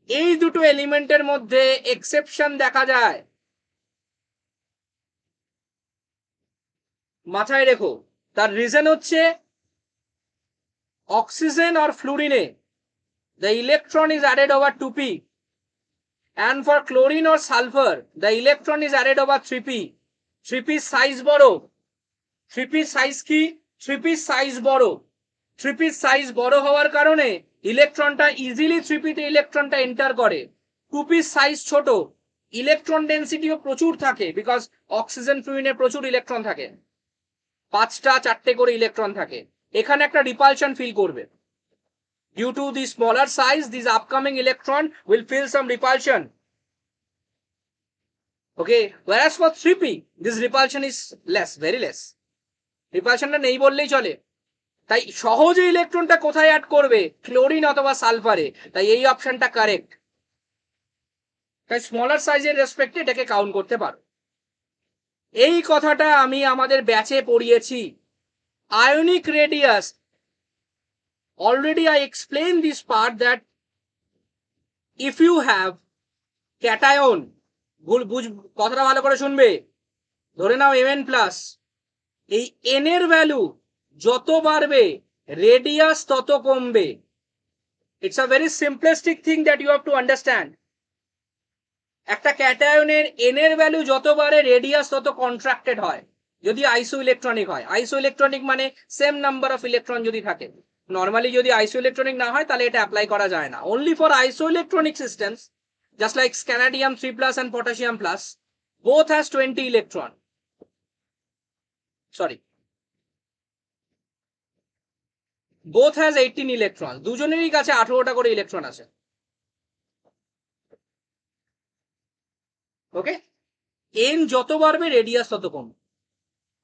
এই দুটো এলিমেন্টের মধ্যে এক্সেপশন দেখা যায়। মাথায় রেখো, তার রিজন হচ্ছে অক্সিজেন আর ফ্লুরিনে the electron is added over 2p, and for chlorine or sulfur the electron is added over 3p 3p size বড় 3p size কি 3p size বড় 3p size বড় হওয়ার কারণে ইলেকট্রনটা ইজিলি 3p তে ইলেকট্রনটা এন্টার করে 2p সাইজ ছোট ইলেকট্রন ডেনসিটিও প্রচুর থাকে বিকজ অক্সিজেন ফ্লুইডে প্রচুর ইলেকট্রন থাকে 5টা 4টে করে ইলেকট্রন থাকে এখানে একটা রিপালশন ফিল করবে due to the smaller size this upcoming electron will feel some repulsion okay whereas for 3p this repulsion is less very less রিপালশনটা নেই বললেই চলে তাই সহজে ইলেকট্রনটা কোথায় অ্যাড করবে ক্লোরিন অথবা সালফারে তাই এই অপশনটা কারেক্ট তাই স্মলার সাইজের রেসপেক্টে এটাকে কাউন্ট করতে পারো এই কথাটা আমি আমাদের ব্যাচে পড়িয়েছি ionic radius already I explained this part that if you have cation কথাটা ভালো করে শুনবে ধরে নাও mn প্লাস এই n এর ভ্যালু যত বাড়বে রেডিয়াস তত কমবে it's a very simplistic thing that you have to understand একটা ক্যাটায়নের n এর ভ্যালু যত বাড়ে রেডিয়াস তত কন্ট্রাক্টেড হয় যদি আইসো ইলেকট্রনিক হয় আইসো ইলেকট্রনিক মানে সেম নাম্বার অফ ইলেকট্রন যদি থাকে নর্মালি যদি আইসো ইলেকট্রনিক না হয় তাহলে এটা অ্যাপ্লাই করা যায় না only for আইসো electronic systems just like scanadium 3+ and potassium plus both has 20 electron sorry both has 18 electrons দুজনেরই কাছে 18টা করে ইলেকট্রন আছে ওকে n যত বাড়বে রেডিয়াস তত কমবে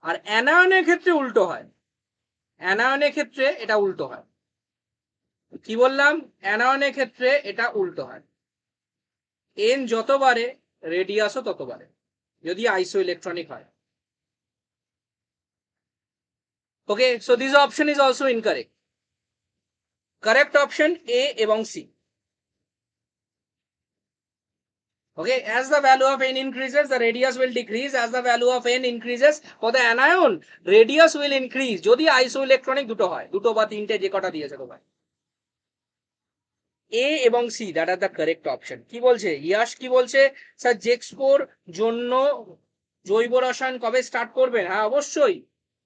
আর অ্যানায়নের ক্ষেত্রে উল্টো হয় অ্যানায়নের ক্ষেত্রে এটা উল্টো হয় কি বললাম অ্যানায়নের ক্ষেত্রে এটা উল্টো হয় n যত বাড়ে রেডিয়াসও তত বাড়ে যদি আইসো ইলেকট্রনিক হয় okay so this option is also incorrect correct option A এবং C okay as the value of n increases the radius will decrease as the value of n increases for the anion radius will increase যদি আইসো electronic দুটো হয় দুটো বা তিনটে যে কটা দিয়েছে তোমায় A এবং C that are the correct option কি বলছে ইয়াশ কি বলছে স্যার জেক্সপোর জন্য জৈব রসায়ন কবে স্টার্ট করবেন হ্যাঁ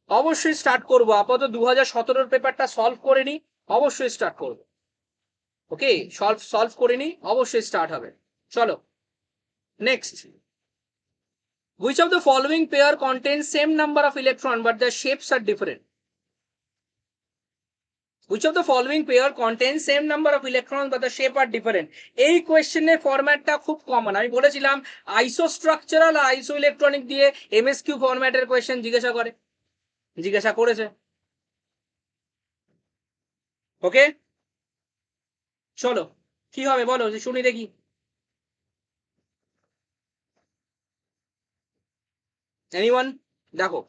অবশ্যই স্টার্ট করব আপাতত 2017 পেপারটা সলভ করে নি অবশ্যই স্টার্ট করব ওকে সলভ করে নি অবশ্যই স্টার্ট হবে চলো next which of the following pair contains same number of electron but the shapes are different which of the following pair contains same number of electrons but the shape are different এই কোশ্চেনের ফরম্যাটটা খুব common আমি বলেছিলাম আইসো structural আর আইসো electronic দিয়ে MSQ ফরম্যাটের question জিজ্ঞাসা করেছে ওকে চলো কি হবে বলো শুনি দেখি এনিওয়ান দেখো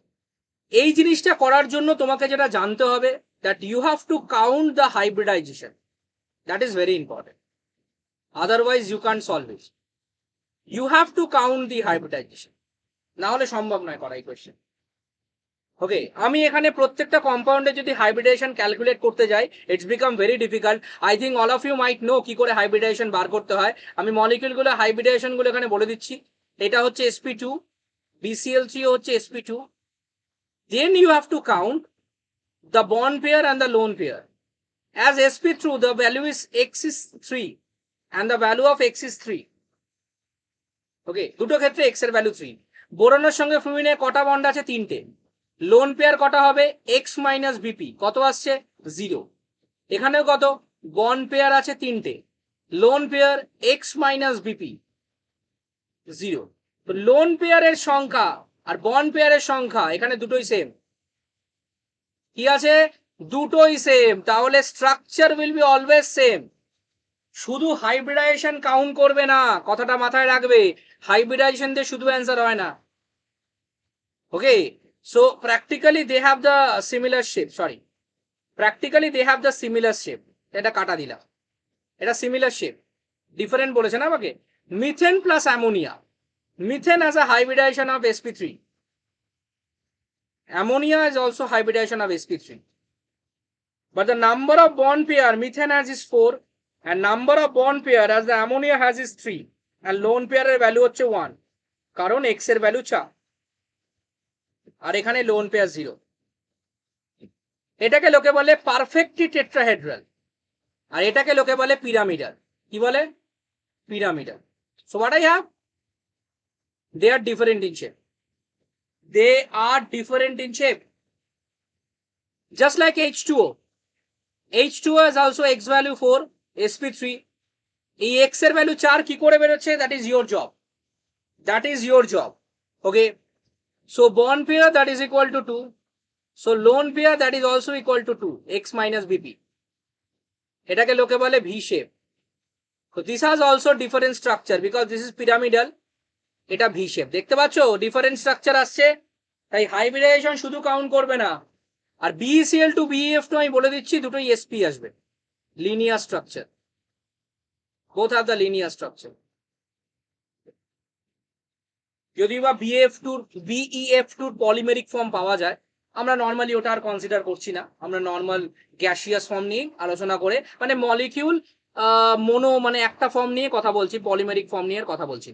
এই জিনিসটা করার জন্য তোমাকে যেটা জানতে হবে that you have to count the hybridization that is very important otherwise you can't solve it you have to count the hybridization না হলে সম্ভব নয় করা এই কোশ্চেন ওকে আমি এখানে প্রত্যেকটা কম্পাউন্ডে যদি হাইব্রিডেশন ক্যালকুলেট করতে যাই it's become very difficult I think all of you might know কি করে হাইব্রিডেশন বার করতে হয় আমি মলিকিউলগুলো হাইব্রিডেশনগুলো এখানে বলে দিচ্ছি এটা হচ্ছে sp2 BCl3 হচ্ছে sp2 then you have to count the bond pair and the lone pair as sp2 the value is x is 3 and the value of x is 3 okay দুটো ক্ষেত্রে x এর ভ্যালু 3 বোরনের সঙ্গে ফ্লুইনের কটা bond আছে তিনটে lone pair কটা হবে x মাইনাস বিপি কত আসছে 0 এখানেও কত বন্ড পেয়ার আছে তিনটে lone pair x minus BP 0 তো লোন পেয়ারের সংখ্যা আর বন্ড পেয়ারের সংখ্যা এখানে দুটোই সেম কি আছে দুটোই সেম তাহলে structure will be always same শুধু হাইব্রিডাইজেশন কাউন্ট করবে না কথাটা মাথায় রাখবে হাইব্রিডাইজেশন দিয়ে শুধু অ্যান্সার হয় না ওকে so practically they have the similar shape এটা কাটা দিলাম এটা সিমিলার শেপ ডিফারেন্ট বলেছে না আমাকে methane plus ammonia methane has a hybridization of sp3 ammonia is also hybridization of sp3 but the number of bond pair methane has is 4 and number of bond pair as the ammonia has is 3 আর lone পেয়ারের value হচ্ছে 1, কারণ x এর value 4 আর এখানে lone pair 0। এটাকে লোকে বলে perfectly tetrahedral, আর এটাকে লোকে বলে পিরামিডাল। কি বলে? Pyramidal. So what I have, they are different in shape. They are different in shape. Just like H2O. H2O is also X value 4, sp3. এই X এর ভ্যালু 4 কি করে বেরোচ্ছে? That is your job. That is your job. Okay. So bond pair that is equal to 2. So lone pair that is also equal to 2. X minus BP. এটাকে লোকে বলে V shape. So this has also different structure because this is pyramidal. এটা V shape. দেখতে পাচ্ছ different structure আসছে, তাই hybridization শুধু count করবে না। আর BeCl টু BeF2 আমি বলে দিচ্ছি দুটোই sp আসবে, linear structure, both are the linear structure. যদি বা BeF2 পলিমেরিক ফর্ম পাওয়া যায়, আমরা নর্মালি ওটা আর কনসিডার করছি না, আমরা নর্মাল গ্যাসিয়াস ফর্ম নিয়ে আলোচনা করে, মানে মলিকিউল মানে একটা ফর্ম নিয়ে কথা বলছি, পলিমেরিক ফর্ম নিয়ে কথা বলছি।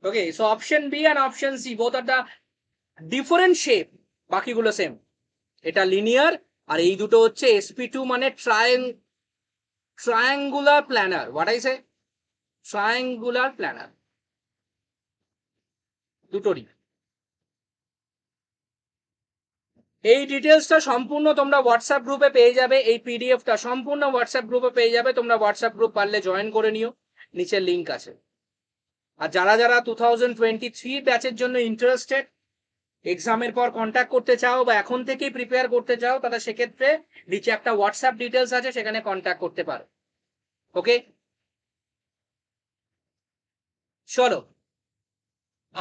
Okay, so option B and option C both are the different shape, বাকিগুলো সেম। এটা লিনিয়ার আর এই দুটো হচ্ছে sp2 মানে triangular planar. What I say? Triangular planar দুটোরই। এই ডিটেলসটা সম্পূর্ণ তোমরা হোয়াটসঅ্যাপ গ্রুপে পেয়ে যাবে, এই পিডিএফটা সম্পূর্ণ হোয়াটসঅ্যাপ গ্রুপে পেয়ে যাবে, তোমরা হোয়াটসঅ্যাপ গ্রুপ পারলে জয়েন করে নিও, নিচে লিংক আছে। আর যারা যারা 2023 ব্যাচের জন্য ইন্টারেস্টেড, এক্সামের পর কন্ট্যাক্ট করতে চাও বা এখন থেকেই প্রিপেয়ার করতে চাও, তাহলে সেক্ষেত্রে নিচে একটা হোয়াটসঅ্যাপ ডিটেলস আছে, সেখানে কন্ট্যাক্ট করতে পারো। ওকে, চলো,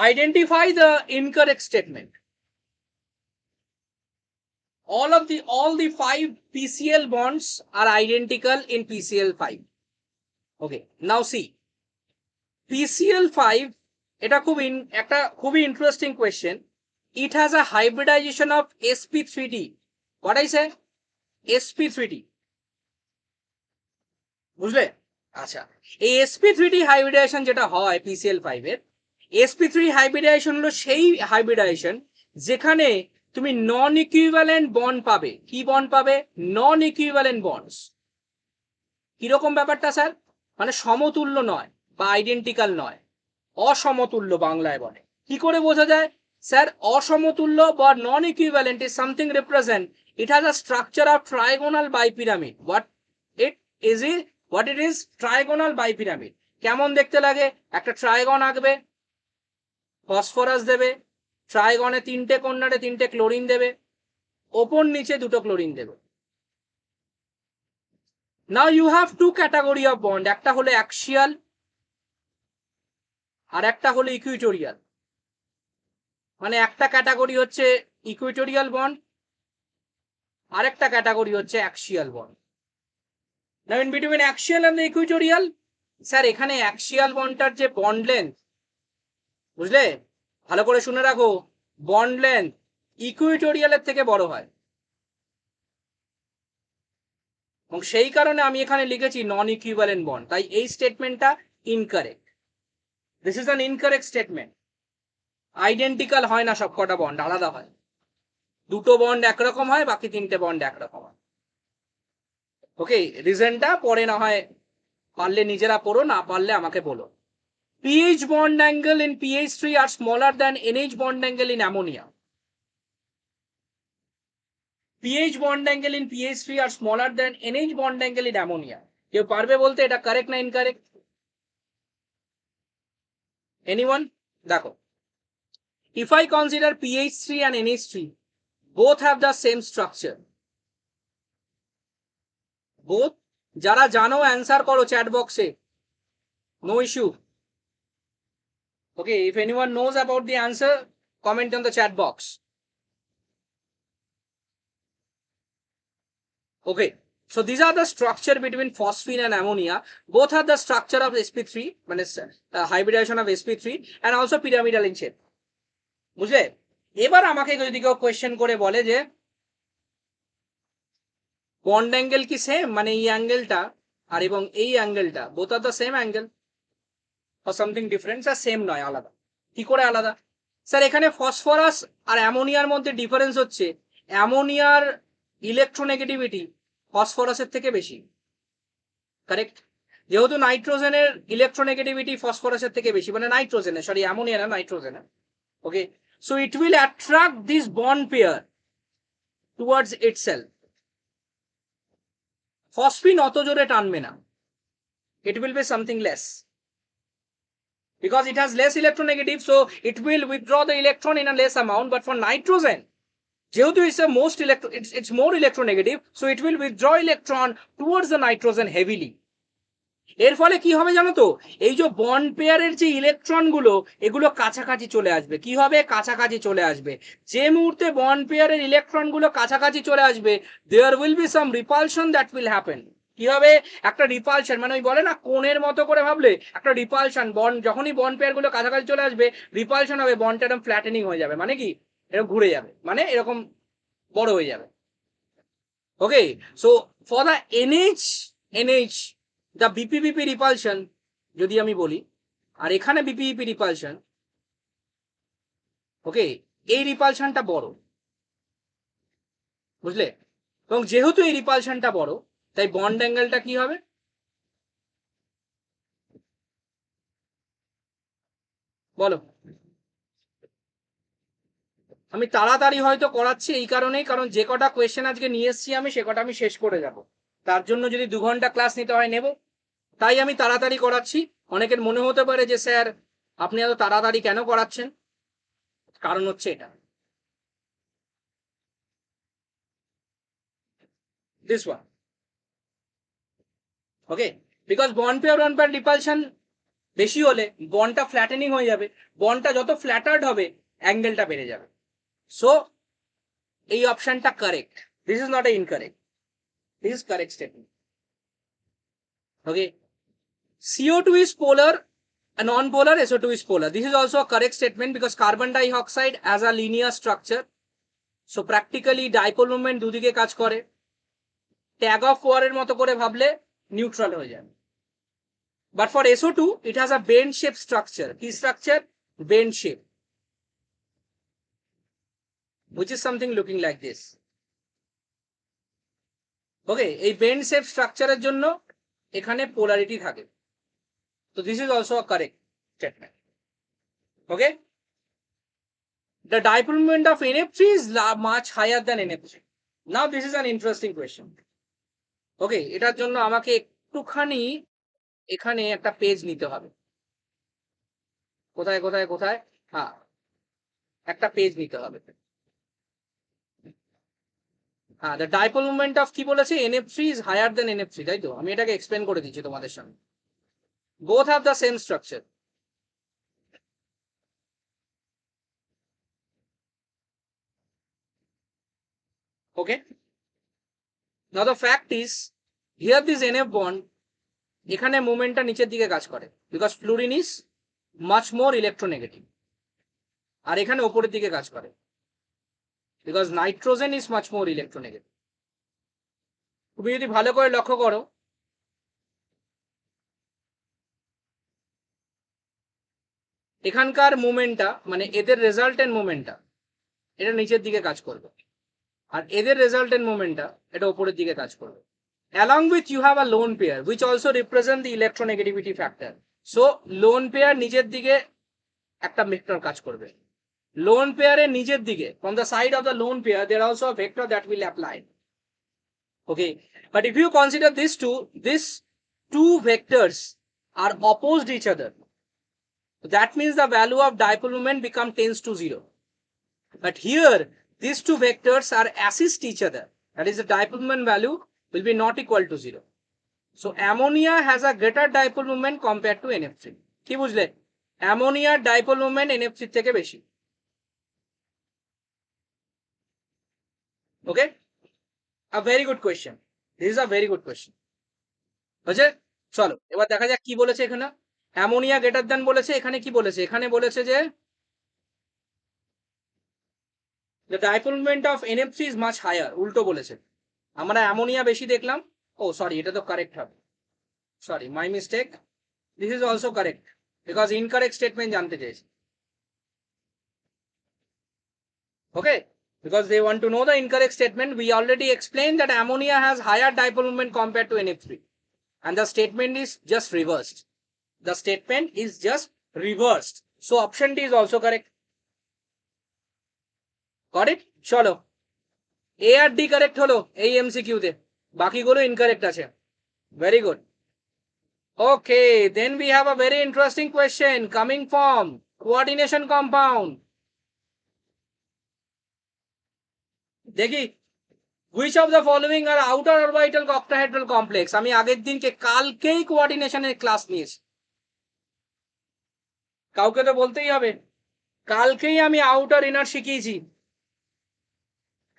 identify the incorrect statement. all the 5 PCl bonds are identical in PCl5. Okay, now see, PCl5 এটা একটা খুবই interesting question. It has a hybridization of sp3d. What I say? sp3d. বুঝলে? আচ্ছা, এই sp3d হাইব্রিডাইজেশন যেটা হয় PCl5 এর, sp3 hybridization হলো সেই হাইব্রিডাইজেশন যেখানে তুমি নন ইকুইভ্যালেন্ট বন্ড পাবে। কি বন্ড পাবে? নন ইকুইভ্যালেন্ট বন্ডস। কিরকম ব্যাপারটা স্যার? মানে সমতুল্য নয় বা আইডেন্টিক্যাল নয়, অসমতুল্য বাংলায় বলে। কি করে বোঝা যায় স্যার অসমতুল্য বা non equivalent? Is something represent it has a structure of trigonal bipyramid. What it is? Trigonal bipyramid. কেমন দেখতে লাগে? একটা ট্রাইগন আঁকবে, ফসফরাস দেবে, ট্রাইগনে 3টে কর্নারে 3টে ক্লোরিন দেবে, ওপর নিচে 2টো ক্লোরিন দেবে। Now you have 2 category of bond, একটা হলো অ্যাক্সিয়াল আর একটা হলো ইকুইটোরিয়াল। মানে একটা ক্যাটাগরি হচ্ছে ইকুইটোরিয়াল বন্ড, আরেকটা ক্যাটাগরি হচ্ছে axial bond. Now in between axial and the equatorial, sir এখানে অ্যাক্সিয়াল বন্ডটার যে বন্ড লেন্থ, বুঝলে, ভালো করে শুনে রাখো, বন্ড লেন্থ ইকুইটোরিয়ালের থেকে বড় হয়, এবং সেই কারণে আমি এখানে লিখেছি নন ইকুইভ্যালেন্ট বন্ড। তাই এই স্টেটমেন্টটা incorrect. This is an incorrect statement. Identical হয় না, সবকটা বন্ড আলাদা হয়। 2টো বন্ড একরকম হয়, বাকি 3টে বন্ড একরকম হয়। ওকে, রিজনটা পরে না হয় পারলে নিজেরা পড়ো, না পারলে আমাকে বলো। pH bond angle in pH3 are smaller than NH bond angle in ammonia. pH bond angle in pH3 are smaller than NH bond angle in ammonia. কেউ পারবে বলতে এটা কারেক্ট না ইনকারেক্ট? এনিওয়ান? দেখো, if I consider pH3 and NH3 both have the same structure, both, যারা জানো answer করো chat বক্সে, no issue. Okay, if anyone knows about the answer, comment on the chat box. Okay, so these are the structure between phosphine and ammonia. Both are the structure of sp3, মানে hybridization of sp3, and also pyramidal in shape. বুঝলে? এবার আমাকে যদি কেউ question করে বলে যে bond angle কি সেম, মানে এই অ্যাঙ্গেলটা আর এবং এই অ্যাঙ্গেলটা both are the same angle, or something different, sir same নয়, আলাদা। কি করে আলাদা? স্যার এখানে ফসফরাস আর অ্যামোনিয়ার মধ্যে ডিফারেন্স হচ্ছে অ্যামোনিয়ার ইলেকট্রোনেগেটিভিটি ফসফরাসের থেকে বেশি, কারেক্ট? যেহেতু নাইট্রোজেনের ইলেকট্রোনেগেটিভিটি ফসফরাসের থেকে বেশি, মানে নাইট্রোজেনের, সরি অ্যামোনিয়া না, নাইট্রোজেনের। Okay, so it will attract this bond pair towards itself. Phosphine অত জোরে টানবে না, it will be something less because it has less electronegative, so it will withdraw the electron in a less amount. But for nitrogen, যেহেতু it's more electronegative, so it will withdraw electron towards the nitrogen heavily. এর ফলে কি হবে জানো তো, এই যে bond পেয়ারের যে ইলেকট্রন গুলো এগুলো কাছাকাছি চলে আসবে। কি হবে? কাছাকাছি চলে আসবে। যে মুহূর্তে বন্ড পেয়ারের ইলেকট্রন গুলো কাছাকাছি চলে আসবে, there will be some repulsion that will happen. কি হবে? একটা রিপালশন, মানে ওই বলে না কোণের মতো করে ভাবলে একটা রিপালশন, বন্ড যখনই বন্ড পেয়ার গুলো কাছাকাছি চলে আসবে রিপালশন হবে, বন্ডটা এরকম ফ্ল্যাটেনিং হয়ে যাবে, মানে কি এরকম ঘুরে যাবে, মানে এরকম বড় হয়ে যাবে। Okay, so for the NH the BP BP repulsion যদি আমি বলি, আর এখানে বিপিবিপি রিপালশন, ওকে, এই রিপালশনটা বড়, বুঝলে? এবং যেহেতু এই রিপালশনটা বড়, তাই বন্ড অ্যাঙ্গেলটা কি হবে? বলো। আমি তাড়াতাড়ি হয়তো করাচ্ছি এই কারণেই, কারণ যে কটা কোয়েশ্চেন আজকে নিয়ে এসেছি আমি সে কটা আমি শেষ করে যাব। তার জন্য যদি 2 ঘন্টা ক্লাস নিতে হয় নেব, তাই আমি তাড়াতাড়ি করাচ্ছি। অনেকের মনে হতে পারে যে স্যার আপনি এত তাড়াতাড়ি কেন করাচ্ছেন, কারণ হচ্ছে এটা, this one, okay, because bond pair repulsion বেশি হলে বন্ডটা ফ্ল্যাটেনিং হয়ে যাবে, বন্ডটা যত ফ্ল্যাটার্ড হবে অ্যাঙ্গেলটা বেড়ে যাবে। সো এই অপশনটা correct, this is not a incorrect, this is correct statement. Okay, CO2 is polar, a non-polar SO2 is polar. This is also a correct statement because carbon dioxide as a linear structure, so practically dipole moment দুদিকে কাজ করে, tag of ওয়ারের মতো করে ভাবলে neutral হয়ে যায়। But for SO2 it has a bend shape structure. কি structure? Bend shape, which is something looking like this. Okay, এই bend shape স্ট্রাকচারের জন্য এখানে পোলারিটি থাকে। So this is also a correct statement. Okay, the dipole moment of NF3 is much higher than NF3. Now this is an interesting question. Okay, এটার জন্য আমাকে একটুখানি এখানে একটা পেজ নিতে হবে। কোথায় কোথায় কোথায়? হ্যাঁ, একটা পেজ নিতে হবে। হ্যাঁ, the dipole moment of কি বলেছে? NF3 is higher than NF3, তাই তো? আমি এটাকে এক্সপ্লেন করে দিচ্ছি তোমাদের সামনে। Both have the same structure. Okay, now the fact is here this NF bond, এখানে মোমেন্টটা নিচের দিকে কাজ করে because fluorine is much more electronegative, আর এখানে উপরের দিকে কাজ করে because nitrogen is much more electronegative. তুমি যদি ভালো করে লক্ষ্য করো, এখানকার মোমেন্টটা মানে এদের রেজাল্টেন্ট মোমেন্টটা এটা নিচের দিকে কাজ করবে, আর এদের রেজাল্টেন্ট মোমেন্টটা এটা উপরের দিকে কাজ করবে। Along with you have a lone pair which also represent the electronegativity factor. So lone pair নিচের দিকে একটা ভেক্টর কাজ করবে। Lone pair এর নিচের দিকে, from the side of the lone pair there also a vector that will apply. Okay, but if you consider these two vectors are opposed each other, that means the value of dipole moment tends to 0. But here these two vectors are assist each other, that is the dipole moment value will be not equal to 0. So ammonia has a greater dipole moment compared to NF3. কি বুঝলে? ammonia dipole moment NF3 থেকে বেশি। Okay, a very good question, this is a very good question. বুঝলে? চলো এবার দেখা যাক কি বলেছে এখানে। অ্যামোনিয়া গ্রেটার দ্যান বলেছে, এখানে কি বলেছে? এখানে বলেছে যে the dipole moment of NF3 is much higher, উল্টো বলেছে। আমরা অ্যামোনিয়া বেশি দেখলাম। ও সরি, এটা তো কারেক্ট হবে, sorry my mistake, this is also correct. Because incorrect statement জানতে চেয়েছে। Okay, because they want to know the incorrect statement. We already explained that ammonia has higher dipole moment compared to NF3, and the statement is just reversed. The statement is just reversed. So option D is also correct. Got it? Chalo. A R D correct হলো এই MCQ তে, বাকিগুলো incorrect আছে। Very good. Okay, then we have a very interesting question coming from coordination compound. দেখি, which of the following are outer orbital octahedral complex? আমি আগের দিনকে কালকেই কোঅর্ডিনেশনের ক্লাস নিয়েছি, কাউকে তো বলতেই হবে, কালকেই আমি আউটার ইনার শিখিয়েছি।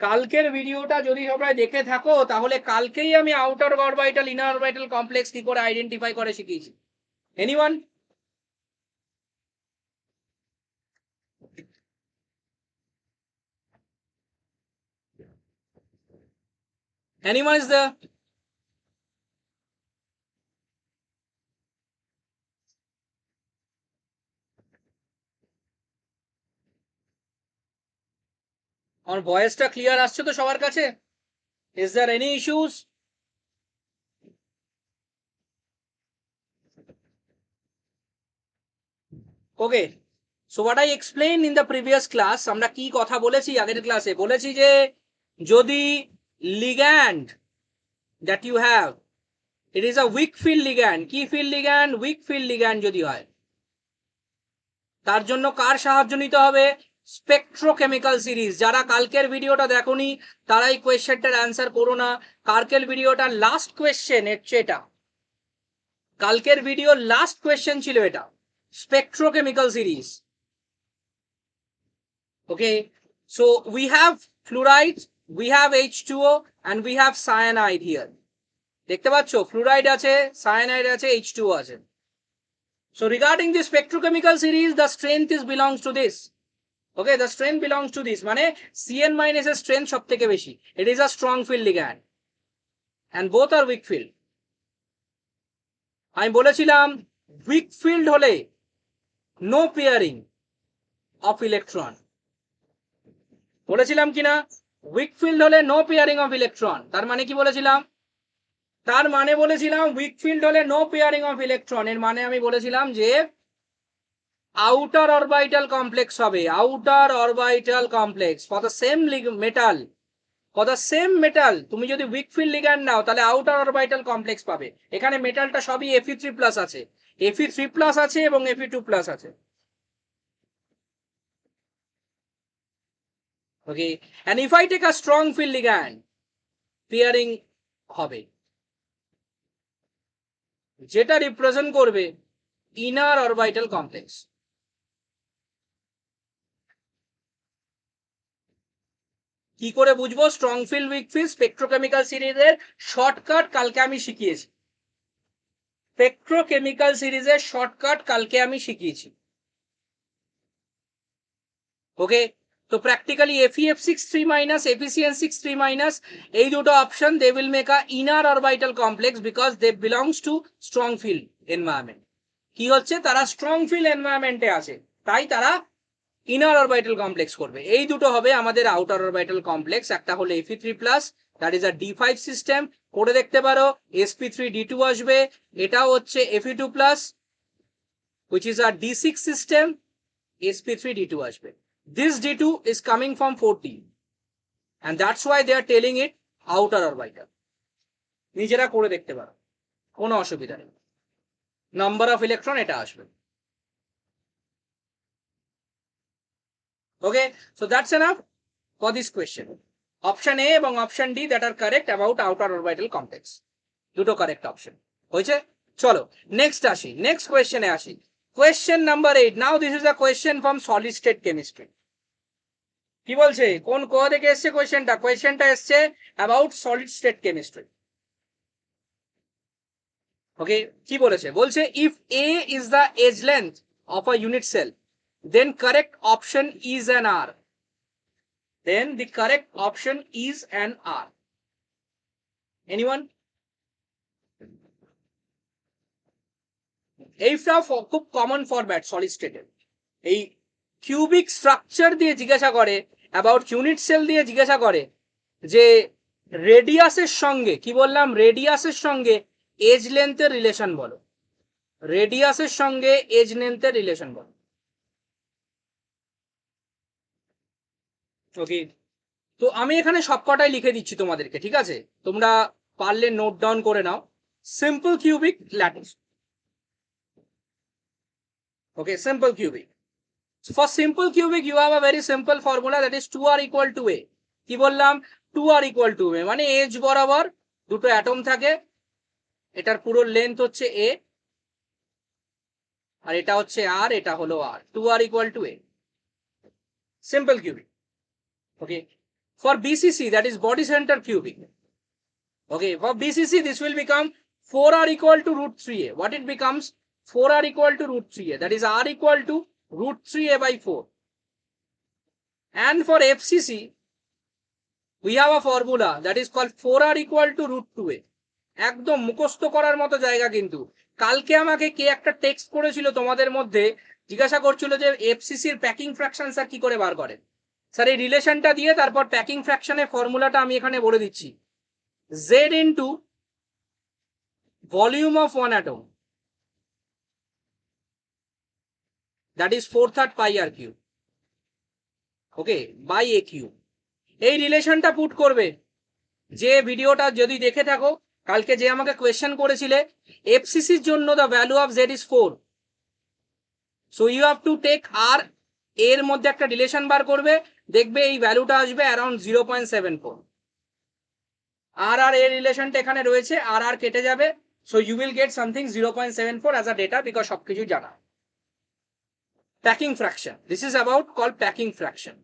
কালকের ভিডিওটা যদি তোমরা দেখে থাকো তাহলে কালকেই আমি outer orbital inner orbital complex কি করে আইডেন্টিফাই করে শিখিয়েছি। এনিওয়ান? Anyone is there? আমার ভয়েসটা ক্লিয়ার আসছে তো সবার কাছে? Is there any issues? Okay, so what I explained in the previous class, আমরা কি কথা বলেছি আগের ক্লাসে? বলেছি যে যদি ligand that you have, it is a weak field ligand, কি field ligand? weak field ligand যদি হয়, তার জন্য কার সাহায্য নিতে হবে? স্পেকট্রোকেমিক্যাল সিরিজ। যারা কালকের ভিডিওটা দেখোনি তারাই কোয়েশ্চেনটার অ্যান্সার করো না। কালকের ভিডিওটার লাস্ট কোয়েশ্চেন হচ্ছে এটা, কালকের ভিডিও লাস্ট কোয়েশ্চেন ছিল এটা, spectrochemical series. Okay, so we have fluoride, we have H2O and we have cyanide here. দেখতে পাচ্ছ ফ্লুরাইড আছে, সায়ানাইড আছে, H2O আছে। So regarding the spectrochemical series, the strength is belongs to this. Okay, the strength belongs to this, মানে Cn minus এর strength সব থেকে বেশি। It is a strong field ligand and both are weak field. আমি বলেছিলাম weak field হলে no pairing of electron, বলেছিলাম কিনা? weak field হলে no pairing of electron, তার মানে কি বলেছিলাম? তার মানে বলেছিলাম weak field হলে no pairing of electron, এর মানে আমি বলেছিলাম যে outer orbital complex হবে, outer orbital complex for the same metal, for the same metal তুমি যদি weak field ligand নাও তাহলে outer orbital complex পাবে। এখানে মেটালটা সবই Fe3+ আছে, Fe3+ আছে এবং Fe2+ আছে। ওকে, and if I take a strong field ligand, pairing হবে যেটা রিপ্রেজেন্ট করবে inner orbital complex। কি করে বুঝবো স্ট্রং ফিল্ড উইক ফিল্ড? স্পেকট্রোকেমিক্যাল সিরিজের শর্টকাট কালকে আমি শিখিয়েছি, স্পেকট্রোকেমিক্যাল সিরিজের শর্টকাট কালকে আমি শিখিয়েছি। ওকে, তো প্র্যাকটিক্যালি FeF6 3- FeCN6 3- এই দুটো option they will make a inner orbital complex because they belongs to strong field environment. কি হচ্ছে, তারা স্ট্রং ফিল্ড এনভায়রনমেন্টে আছে, তাই তারা ইনার অরবিটাল কমপ্লেক্স করবে। এই দুটো হবে আমাদের আউটার অরবিটাল কমপ্লেক্স। একটা হলো Fe3+, that is a D5 system, করে দেখতে পারো sp3d2 আসবে। এটাও হচ্ছে Fe2+, which is a D6 system, sp3d2 আসবে। This D2 is coming from 4D and that's why they are telling it outer orbital. নিজেরা করে দেখতে পারো, কোনো অসুবিধা নেই, নাম্বার অফ ইলেকট্রন এটা আসবে। Okay, so that's enough for this question. Option A এবং option D that are correct about outer orbital complex, দুটো correct option হয়েছে। চলো নেক্সট আসি, নেক্সট কোয়েশ্চেনে আসি। Question number 8, now this is a question from solid state chemistry. কি বলছে, কোন কোয়া থেকে এসছে কোয়েশ্চেনটা? কোয়েশ্চেনটা এসছে অ্যাবাউট সলিড স্টেট কেমিস্ট্রি। ওকে, কি বলেছে? বলছে if A is the edge length of a unit cell, then correct option is an R. Then the correct option is an R. Anyone? এইটা খুব কমন ফরম্যাট সলিড স্টেটের। এই cubic structure দিয়ে জিজ্ঞাসা করে, অ্যাবাউট ইউনিট সেল দিয়ে জিজ্ঞাসা করে যে রেডিয়াসের সঙ্গে, কি বললাম, রেডিয়াসের সঙ্গে এজ লেন্থের রিলেশন বলো, রেডিয়াসের সঙ্গে এজ লেন্থের রিলেশন বলো। ওকে, তো আমি এখানে সবকটাই লিখে দিচ্ছি তোমাদেরকে, ঠিক আছে? তোমরা পারলে নোট ডাউন করে নাও। Simple cubic lattice. Okay, simple cubic. For simple cubic you have a very simple formula, that is 2r equal to a. কি বললাম? 2r equal to a মানে এজ বরাবর দুটো অ্যাটম থাকে, এটার পুরো লেন্থ হচ্ছে a আর এটা হচ্ছে r, এটা হলো r, 2r equal to a, simple cubic. Okay, for BCC, that is body center cubic. Okay, for BCC this will become 4r equal to root 3a. What it becomes? 4r equal to root 3a, that is r equal to root 3a by 4. And for FCC we have a formula that is called 4r equal to root 2a. একদম মুখস্থ করার মতো জায়গা। কিন্তু কালকে আমাকে কে একটা text করেছিল তোমাদের মধ্যে, জিজ্ঞাসা করছিল যে এফসিসির প্যাকিং ফ্র্যাকশন স্যার কি করে বার করেন। স্যার এই রিলেশনটা দিয়ে তারপর প্যাকিং ফ্র্যাকশনের ফর্মুলাটা আমি এখানে বলে দিচ্ছি। z into volume of one atom, that is 4/3 pi r cube, okay, by a cube. এই রিলেশনটা পুট করবে। যে ভিডিওটা যদি দেখে থাকো, কালকে যে আমাকে কোয়েশ্চেন করেছিলে, এফসিসির জন্য the value of Z is 4, so you have to take আর এর মধ্যে একটা রিলেশন বার করবে, দেখবে এই ভ্যালুটা আসবে অ্যারাউন্ড 0.74। আর আর এর রিলেশনটা এখানে রয়েছে, আর আর কেটে যাবে, so you will get something 0.74 as a data, because সবকিছু জানা। Packing fraction, this is about call packing fraction.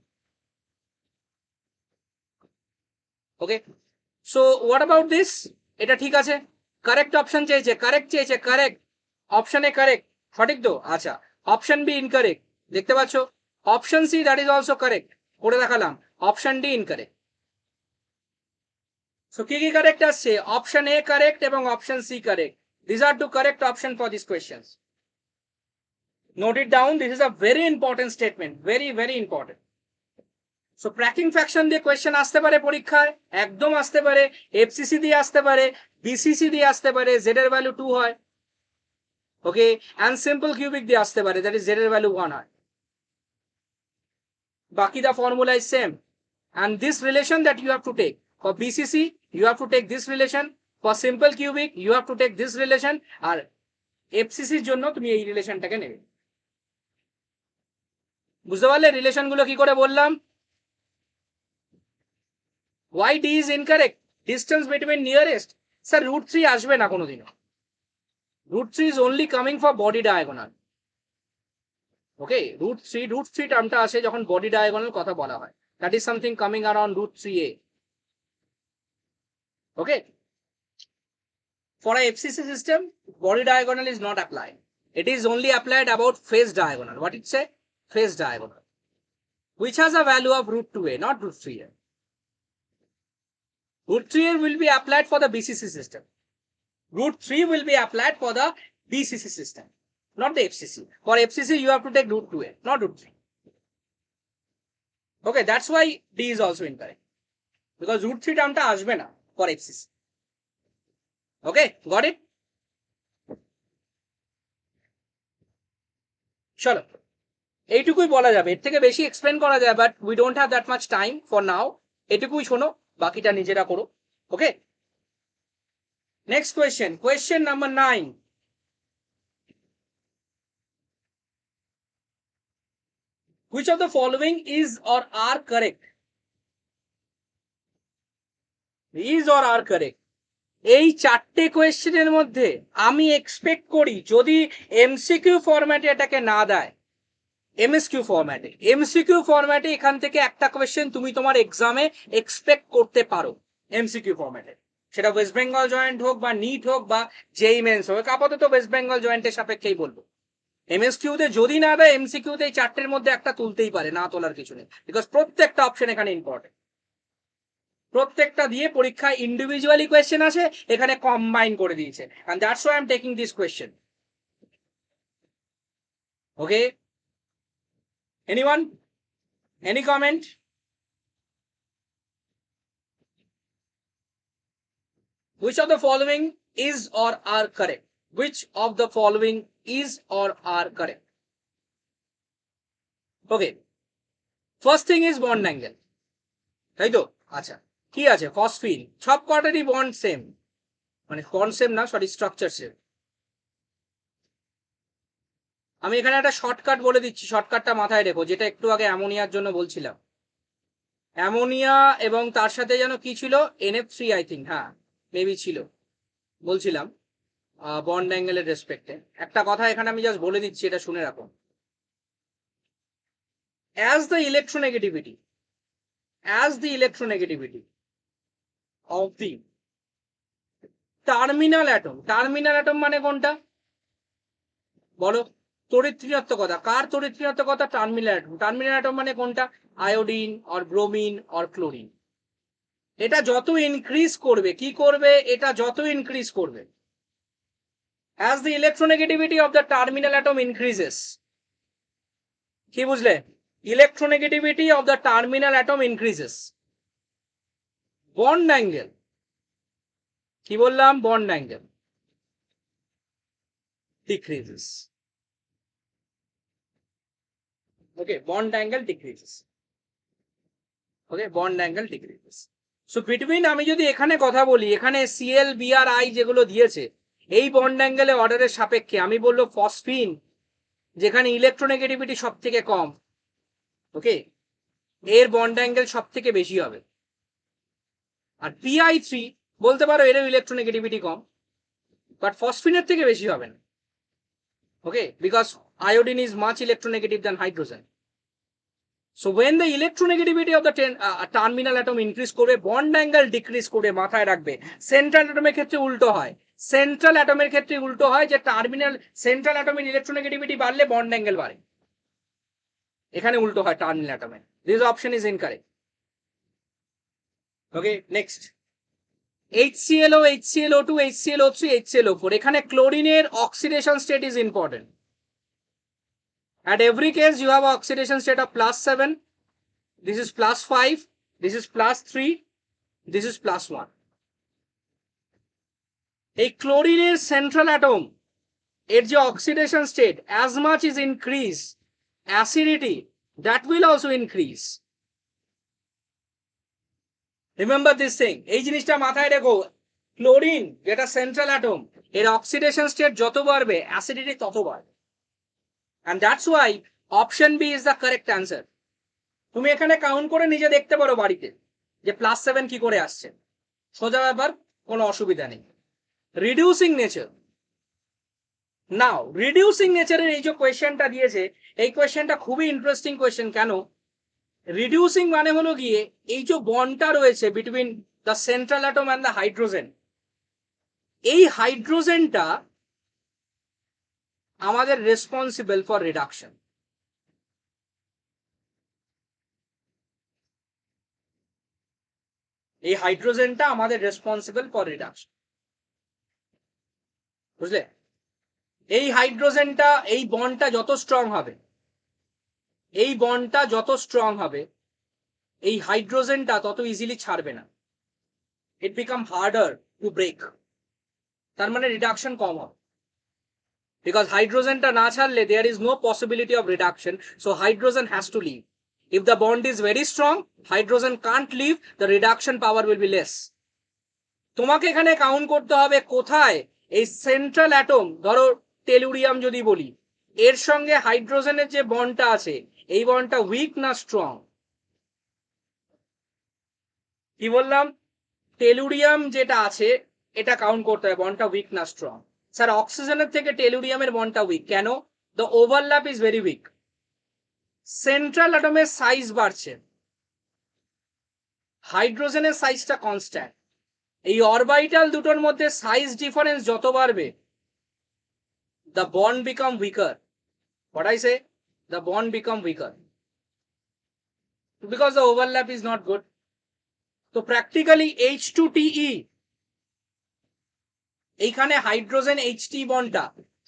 Okay, so what about this? এটা ঠিক আছে? কারেক্ট অপশন চেয়েছে, কারেক্ট চেয়েছে, কারেক্ট অপশনে কারেক্ট, সঠিক তো? আচ্ছা, অপশন বি ইনকারেক্ট, দেখতে পাচ্ছ? Option C that is also correct, করে দেখালাম। Option D incorrect. সো কি কি কারেক্ট আসছে? অপশন এ কারেক্ট এবং option C correct. This are two correct option for this question. Note it down, this is a very important statement, very very important. So packing fraction দিয়ে question আসতে পারে পরীক্ষায়, একদম আসতে পারে। FCC দিয়ে আসতে পারে, বিসিসি দিয়ে আসতে পারে, জেড এর ভ্যালু 2 হয়, ওকে, এন্ড সিম্পল কিউবিক দিয়ে আসতে পারে, দ্যাট ইজ জেড এর ভ্যালু 1 হয়। বাকি the formula is same, and this relation that you have to take for BCC, you have to take this relation, for simple cubic you have to take this relation, R FCC এর জন্য তুমি এই রিলেশনটাকে নেবে। বুঝতে পারলে relation গুলো কি করে বললাম? why D is incorrect? Distance between nearest, sir root 3 আসবে না কোনোদিনও, root 3 is only coming for body diagonal. Okay, root 3 টার্মটা আসে যখন বডি ডায়াগোনাল কথা বলা হয়, that is something coming around root 3a. Okay, for a FCC system body diagonal is not applied, it is only applied about face diagonal. What it say? Face diagonal, which has a value of root 2a, not root 3a. Root 3a will be applied for the BCC system, root 3 will be applied for the BCC system, not the FCC. For FCC you have to take root 2a, not root 3. Okay, that's why D is also incorrect, because root 3 term ta ashbe na for FCC. Okay, got it? চলো, এইটুকুই বলা যাবে, এর থেকে বেশি explain করা যায়, but we don't have that much time for now. এটুকুই শোনো, বাকিটা নিজেরা করো। Okay, next question, question number 9, which of the following is or are correct? is or are correct? এই চারটে কোয়েশ্চেনের মধ্যে আমি এক্সপেক্ট করি, যদি এমসিকিউ ফরম্যাটে এটাকে না দেয়, এমএসকিউ ফরম্যাটে, এমসিকিউ ফরম্যাটে এখান থেকে একটা কোয়েশ্চেন তুমি তোমার এক্সামে এক্সপেক্ট করতে পারো এমসিকিউ ফরম্যাটে, সেটা ওয়েস্ট বেঙ্গল জয়েন্ট হোক বা নিট হোক বা জেই মেন্স হোক। আপাতত ওয়েস্ট বেঙ্গল জয়েন্টের সাপেক্ষেই বলবো। এমএসকিউতে যদি না দেয়, এমসিকিউতে এই চারটের মধ্যে একটা তুলতেই পারে, না তোলার কিছু নেই, বিকজ প্রত্যেকটা অপশন এখানে ইম্পর্টেন্ট। প্রত্যেকটা দিয়ে পরীক্ষায় ইন্ডিভিজুয়ালি কোয়েশ্চেন আসে, এখানে কম্বাইন করে দিয়েছে, and that's why I am taking this question. Okay, anyone, any comment? Which of the following is or are correct? Which of the following is or are correct? Okay, first thing is bond angle, তাই তো? আচ্ছা, কি আছে? Phosphine সব কটারই bond same, মানে bond same না, sorry, structure same. আমি এখানে একটা শর্টকাট বলে দিচ্ছি, শর্টকাটটা মাথায় রেখো, যেটা একটু আগে অ্যামোনিয়ার জন্য বলছিলাম। অ্যামোনিয়া এবং তার সাথে যেন কি ছিল, NF3 আই থিঙ্ক, হ্যাঁ মেবি ছিল, বলছিলাম বন্ড অ্যাঙ্গেলের রেসপেক্টে। একটা কথা এখানে আমি জাস্ট বলে দিচ্ছি, এটা শুনে রাখো। as the electronegativity of the terminal atom মানে কোনটা বলো? তড়িৎ ঋণাত্মকতা। কার তড়িৎ ঋণাত্মকতা? টার্মিনাল অ্যাটম মানে কোনটা? Iodine or bromine or chlorine. এটা যত ইনক্রিজ করবে, কি করবে? এটা যত ইনক্রিজ করবে, as the electronegativity of the terminal atom increases, কি বুঝলে? electronegativity of the terminal atom increases, bond angle, কি বললাম? bond angle decreases. Okay, bond angle decreases. Okay, bond angle decreases. So between, আমি যদি এখানে কথা বলি, এখানে Cl, Br, I যেগুলো দিয়েছে, এই বন্ড অ্যাঙ্গেলে অর্ডারের সাপেক্ষে আমি বলবো ফসফিন, যেখানে ইলেকট্রোনেগেটিভিটি সব থেকে কম, ওকে, এর বন্ড অ্যাঙ্গেল সব থেকে বেশি হবে। আর Pi3 বলতে পারো এরও ইলেকট্রোনেগেটিভিটি কম, বাট ফসফিনের থেকে বেশি হবে না। Okay, because iodine is much electronegative than hydrogen. So when the electronegativity of the terminal atom increase করবে, bond angle decrease করবে। মাথায় রাখবে, সেন্ট্রাল অ্যাটমের ক্ষেত্রে উল্টো হয়। সেন্ট্রাল অ্যাটমের ক্ষেত্রে উল্টো হয়, যে টার্মিনাল সেন্ট্রাল অ্যাটমের ইলেকট্রোনেগেটিভিটি বাড়লে বন্ড অ্যাঙ্গেল বাড়ে। এখানে উল্টো হয় টার্মিনাল অ্যাটমে। This option is incorrect. Okay, next, HClO, HClO2, HClO3, HClO4, এখানে ক্লোরিনের oxidation state is important. At every case you have oxidation state of +7, this is +5, this is +3, this is +1. এই ক্লোরিনের central atom এর যে oxidation state, as much is increase acidity, that will also increase. Remember this thing, এই জিনিসটা মাথায় রেখো। Chlorine যেটা central atom, এর oxidation state যত বাড়বে, অ্যাসিডিটি তত বাড়বে। And that's why option B is the correct answer. তুমি এখানে কাউন্ট করে নিজে দেখতে পারো বাড়িতে, যে +7 কি করে আসছে। সোজা ব্যাপার, কোনো অসুবিধা নেই। রিডিউসিং নেচার, নাও রিডিউসিং নেচারের এই যে কোয়েশ্চেনটা দিয়েছে, এই কোয়েশ্চেনটা খুবই ইন্টারেস্টিং কোয়েশ্চেন। কেন? রিডিউসিং মানে হলো গিয়ে, এই যে বন্ডটা রয়েছে between the central atom and the hydrogen, এই হাইড্রোজেনটা আমাদের রেসপন্সিবল ফর রিডাকশন। এই হাইড্রোজেনটা আমাদের রেসপন্সিবল ফর রিডাকশন, বুঝলে? এই হাইড্রোজেনটা, এই বন্ডটা যত স্ট্রং হবে, এই বন্ডটা যত স্ট্রং হবে, এই হাইড্রোজেনটা তত ইজিলি ছাড়বে না। It become harder to break. তার মানে রিডাকশন কম হবে, বিকজ হাইড্রোজেনটা না ছাড়লে there is no possibility of reduction. So hydrogen has to leave. If the bond is very strong, hydrogen can't leave, the reduction power will be less. তোমাকে এখানে count করতে হবে কোথায় এই সেন্ট্রাল অ্যাটম, ধরো টেলুরিয়াম যদি বলি, এর সঙ্গে হাইড্রোজেনের যে বন্ডটা আছে, এই বন্ডটা উইক না স্ট্রং? কি বললাম? টেলুরিয়াম যেটা আছে, এটা কাউন্ট করতে হবে বন্ডটা উইক না স্ট্রং। স্যার অক্সিজেনের থেকে টেলুরিয়ামের বন্ডটা উইক কেন? The overlap is very weak. Central অ্যাটমের সাইজ বাড়ছে, হাইড্রোজেনের সাইজটা কনস্ট্যান্ট। এই অরবিটাল দুটোর মধ্যে সাইজ ডিফারেন্স যত বাড়বে, the bond become weaker. What I say? The bond become weaker because the overlap is not good. So practically H2TE, এইখানে হাইড্রোজেন HT বন্ডটা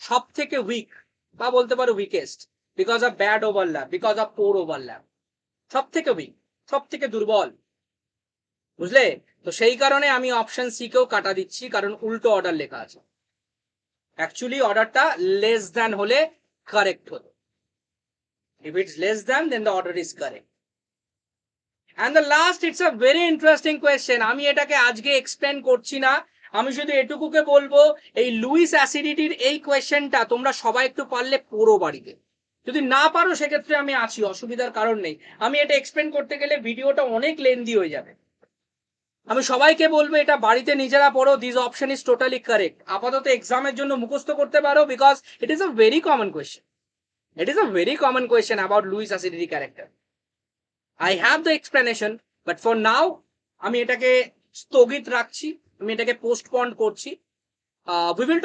সব থেকে উইক, বা বলতে পারো weakest, because of bad overlap, because of poor overlap, সব থেকে week, সব থেকে দুর্বল, বুঝলে? তো সেই কারণে আমি অপশন সি কেও কাটা দিচ্ছি, কারণ উল্টো অর্ডার লেখা আছে। অ্যাকচুয়ালি অর্ডারটা লেস দ্যান হলে কারেক্ট হতো। If it's less than, then the order is correct. And the last, it's a very interesting question. আমি এটাকে আজকে এক্সপ্লেন করছি না, আমি শুধু এটুকুকে বলবো, এই লুইস অ্যাসিডিটির এই কোয়েশ্চেনটা তোমরা সবাই একটু পারলে পড়ো বাড়িতে। যদি না পারো সেক্ষেত্রে আমি আছি, অসুবিধার কারণ নেই। আমি এটা এক্সপ্লেন করতে গেলে ভিডিওটা অনেক লেন্দি হয়ে যাবে। আমি সবাইকে বলবো এটা বাড়িতে নিজেরা পড়ো। This option is totally correct. আপাতত এক্সামের জন্য মুখস্থ করতে পারো, because it is a very common question. It is a very common question about Lewis acidity character. I have the explanation, but for now আমি এটাকে স্থগিত রাখছি, আমি এটাকে পোস্টপন্ড করছি। we will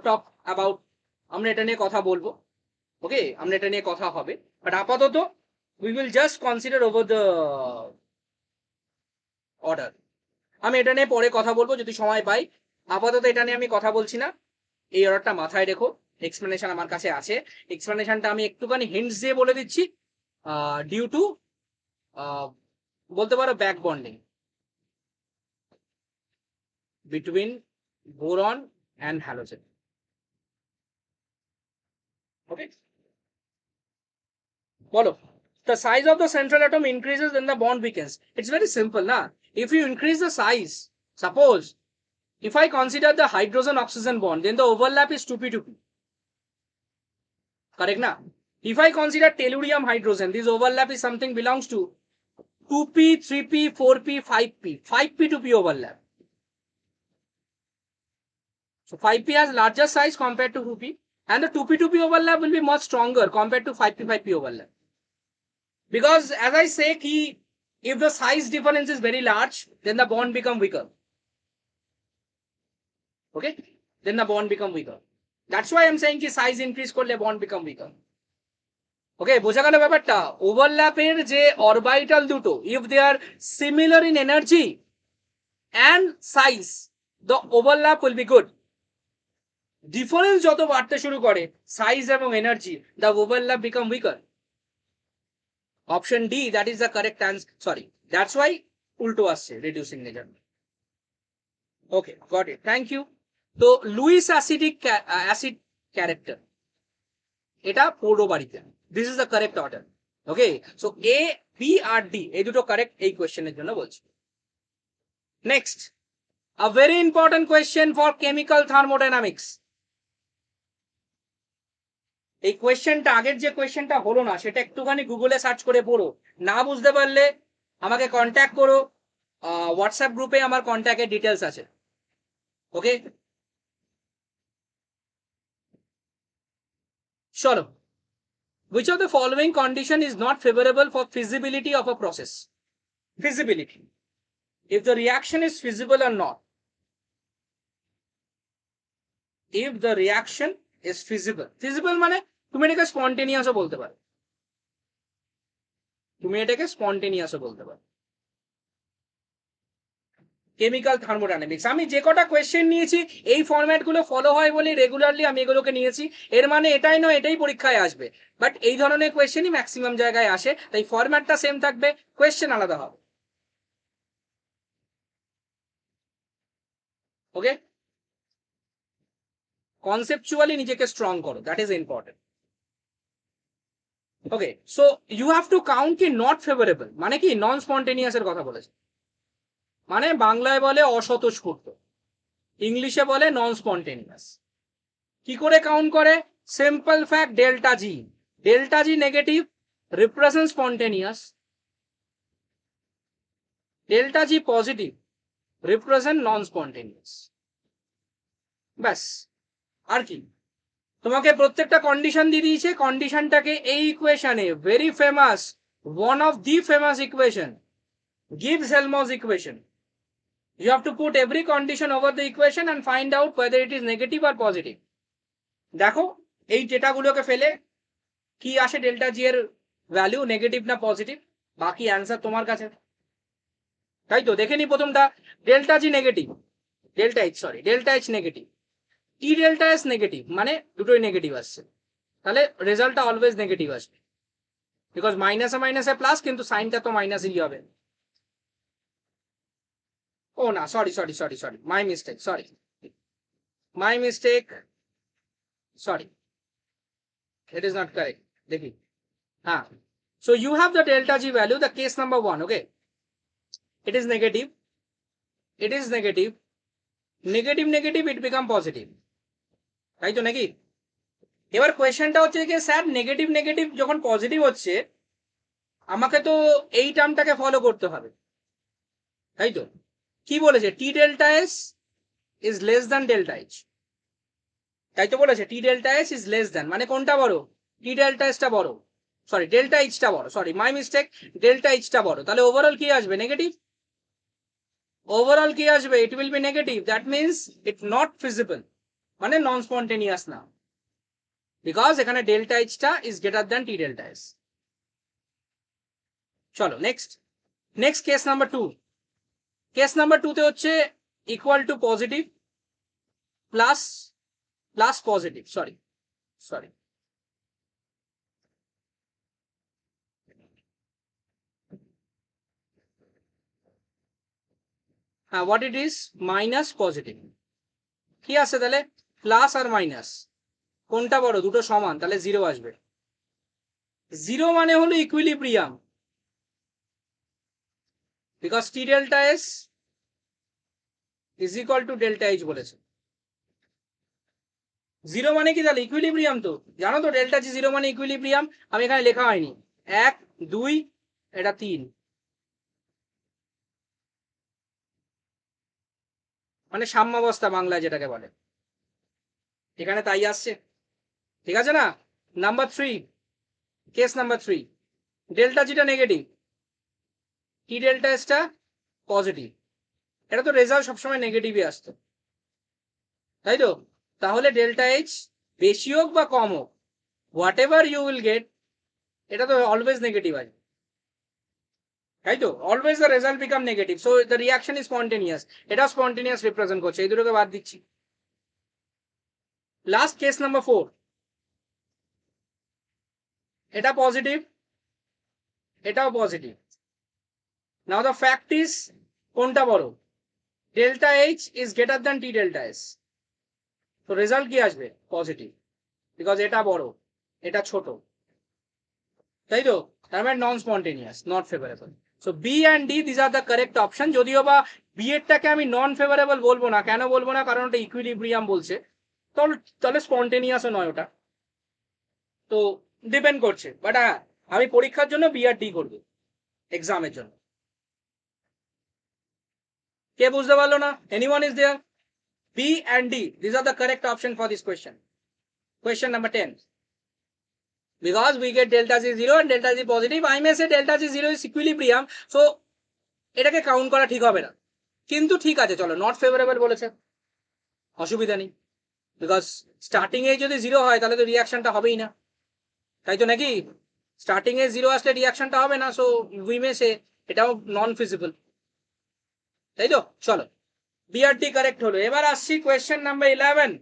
talk about, আমরা এটা নিয়ে কথা বলবো, ওকে, আমরা এটা নিয়ে কথা হবে, বাট আপাতত we will just consider over the order. আমি এটা নিয়ে পরে কথা বলবো যদি সময় পাই, আপাতত এটা নিয়ে আমি কথা বলছি না। এই অর্ডারটা মাথায় রেখো, এক্সপ্লেনেশন আমার কাছে আছে। এক্সপ্লেনেশনটা আমি একটুখানি হিন্টস দিয়ে বলে দিচ্ছি। ডিউ টু বলতে পারো back bonding between boron and halogen, okay? বলো, the size of the central atom increases when the bond weakens. It's very simple, na? If you increase the size, suppose if I consider the hydrogen oxygen bond, then the overlap is 2p2p. Correct na? If I consider tellurium hydrogen, this overlap is something belongs to 2p, 3p, 4p, 5p, 5p2p overlap. So 5p has larger size compared to 2p, and the 2p2p overlap will be much stronger compared to 5p, 5p overlap. Because as I say, if the size difference is very large, then the bond become weaker. Okay? Then the bond become weaker. That's why I'm saying ki size increase korle bond become weaker. Okay, বোঝা গেল ব্যাপারটা? ওভারল্যাপের যে orbital দুটো, if they are similar in energy and size, the overlap will be good. Difference যত বাড়তে শুরু করে size এবং energy, the overlap become weaker. Option D, that is the correct answer. Sorry, that's why উল্টো আসছে, reducing nature. Okay, got it. Thank you. তো Lewis acid character, এটা পড়ো বাড়িতে। This is the correct order. Okay, so A, B আর D এই দুটো correct এই কোয়েশ্চেনের জন্য বলছি। Next, a very important question for chemical thermodynamics. এই কোয়েশ্চেনটা, আগের যে কোয়েশ্চেনটা হলো না সেটা একটুখানি গুগলে সার্চ করে পড়ো। না বুঝতে পারলে আমাকে কন্ট্যাক্ট করো, হোয়াটসঅ্যাপ গ্রুপে আমার কন্ট্যাক্টের ডিটেলস আছে। ওকে, চলো। Which of the following condition is not favorable for feasibility of a process? Feasibility. If the reaction is feasible or not. If the reaction is feasible. Feasible মানে তুমি এটাকে spontaneous ও বলতে পারো। তুমি এটাকে spontaneous ও বলতে পারো। কেমিক্যাল থার্মোডাইনামিক্স, আমি যে কটা কোয়েশ্চেন নিয়েছি এই ফরম্যাট গুলো ফলো হয় বলে রেগুলারলি আমি এগুলোকে নিয়েছি। এর মানে এটাই নয় এটাই পরীক্ষায় আসবে, বাট এই ধরনের কোয়েশ্চেনই ম্যাক্সিমাম জায়গায় আসে, তাই ফরম্যাটটা সেম থাকবে, কোয়েশ্চেন আলাদা হবে। ওকে, কনসেপচুয়ালি নিজেকে স্ট্রং করো, that is important. Okay, so you have to count কি নট ফেভারেবল মানে কি, নন স্পন্টেনিয়াস এর কথা বলেছে, মানে বাংলায় বলে অস্বতঃস্ফূর্ত, ইংলিশে বলে নন স্পন্টেনিয়াস। কি করে কাউন্ট করে? Simple fact, delta G. Delta G negative represent spontaneous, delta G positive represent non spontaneous. ব্যাস, আর কি? তোমাকে প্রত্যেকটা কন্ডিশন দিয়ে দিয়েছে, কন্ডিশনটাকে এই ইকুয়েশনে, very famous, one of the famous equation, Gibbs-Helmholtz equation. You have to put every condition over the equation and find out whether it is negative or positive. দেখো এই ডেটাগুলোকে ফেলে কি আসে, ডেল্টা জি এর ভ্যালু নেগেটিভ না positive, বাকি answer তোমার কাছে। তাই তো দেখে নি, প্রথমটা delta G negative, delta H negative, ই ডেল্টা এস নেগেটিভ, মানে দুটোই নেগেটিভ আসছে। তাহলে রেজাল্টটা অলওয়েজ নেগেটিভ আসবে, বিকজ মাইনাসে মাইনাসে প্লাস, কিন্তু সাইনটা তো মাইনাসই হবে। ও না, sorry sorry sorry sorry, my mistake, sorry, it is not correct. দেখি, হ্যাঁ, so you have the delta G value, the case number 1, okay, it is negative, negative it become positive, তাই তো নাকি? এবার কোয়েশ্চেনটা হচ্ছে যে স্যার নেগেটিভ নেগেটিভ যখন পজিটিভ হচ্ছে আমাকে তো এই টার্মটাকে ফলো করতে হবে, তাই তো? কি বলেছে? T delta S is less than delta H, তাই তো বলেছে? T delta S is less than, মানে কোনটা বড়? টি ডেল্টা এসটা বড়, সরি ডেল্টা এইচটা বড়, সরি মাই মিস্টেক, ডেল্টা এইচটা বড়। তাহলে ওভারঅল কি আসবে? নেগেটিভ। ওভারঅল কি আসবে? It will be negative, that means it not feasible, মানে নন স্পন্টেনিয়াস না, বিকজ এখানে ডেল্টা এইচটা is greater than T delta S. চলো next case number 2। Case number 2 তে হচ্ছে equal to positive plus positive, sorry হ্যাঁ, what it is minus positive. কি আছে তাহলে? প্লাস আর মাইনাস কোনটা বড়? দুটো সমান, তাহলে জিরো আসবে। জিরো মানে হলো equilibrium, because T delta S is equal to delta H বলেছে। জিরো মানে কি তাহলে? ইকুইলিব্রিয়াম। তো জানো তো ডেল্টা জি জিরো মানে ইকুইলিব্রিয়াম, আমি এখানে লেখা হয়নি, 1 2 এটা 3, মানে সাম্যাবস্থা বাংলায় যেটাকে বলে, এখানে তাই আসছে, ঠিক আছে না? নাম্বার 3, কেস নাম্বার 3, ডেল্টা জিটা নেগেটিভ, টি ডেল্টা এসটা পজিটিভ, এটা তো রেজাল্ট সবসময় নেগেটিভই আসতো, তাই তো? তাহলে ডেল্টা এইচ বেশি হোক বা কম হোক, whatever you will get, এটা তো অলওয়েজ নেগেটিভ আসবে, তাই তো? Always the result become negative, so the reaction is spontaneous, এটা স্পন্টেনিয়াস রিপ্রেজেন্ট করছে, এই দুটোকে বাদ দিচ্ছি। লাস্ট কেস নাম্বার 4, এটা পজিটিভ, এটাও positive. Now the fact is, কোনটা বড়? Delta H is greater than T delta S, তো রেজাল্ট কি আসবে? পজিটিভ, বিকজ এটা বড় এটা ছোট, তাই তো? তার মানে non spontaneous, not favourable. So B and D this are the correct option. যদিও বা বি এরটাকে আমি নন ফেভারেবল বলবো না, কেন বলবো না? কারণ ওটা ইকুইলিব্রিয়াম বলছে, তাহলে স্পন্টেনিয়াসও নয় ওটা, তো ডিপেন্ড করছে। বাট হ্যাঁ, আমি পরীক্ষার জন্য বি আর ডি করবো, এক্সামের জন্য। কে বুঝতে পারলো না? Anyone is there? B and D, this are the correct option for this question. Question number 10. Because we get delta G 0 and delta G positive, I may say delta G 0 is equilibrium, so এটাকে count করা ঠিক হবে না, কিন্তু ঠিক আছে চলো, not favourable বলেছে, অসুবিধা নেই, বিকজ স্টার্টিং এ যদি জিরো হয় তাহলে তো রিয়াকশনটা হবেই না, তাই তো নাকি? স্টার্টিং এ জিরো আসলে রিয়াকশনটা হবে না, সো উই মে সে এটাও নন ফিজিবল, তাই তো? চলো, বিআরটি কারেক্ট হলো। এবার আসছি কোয়েশ্চেন নাম্বার 11,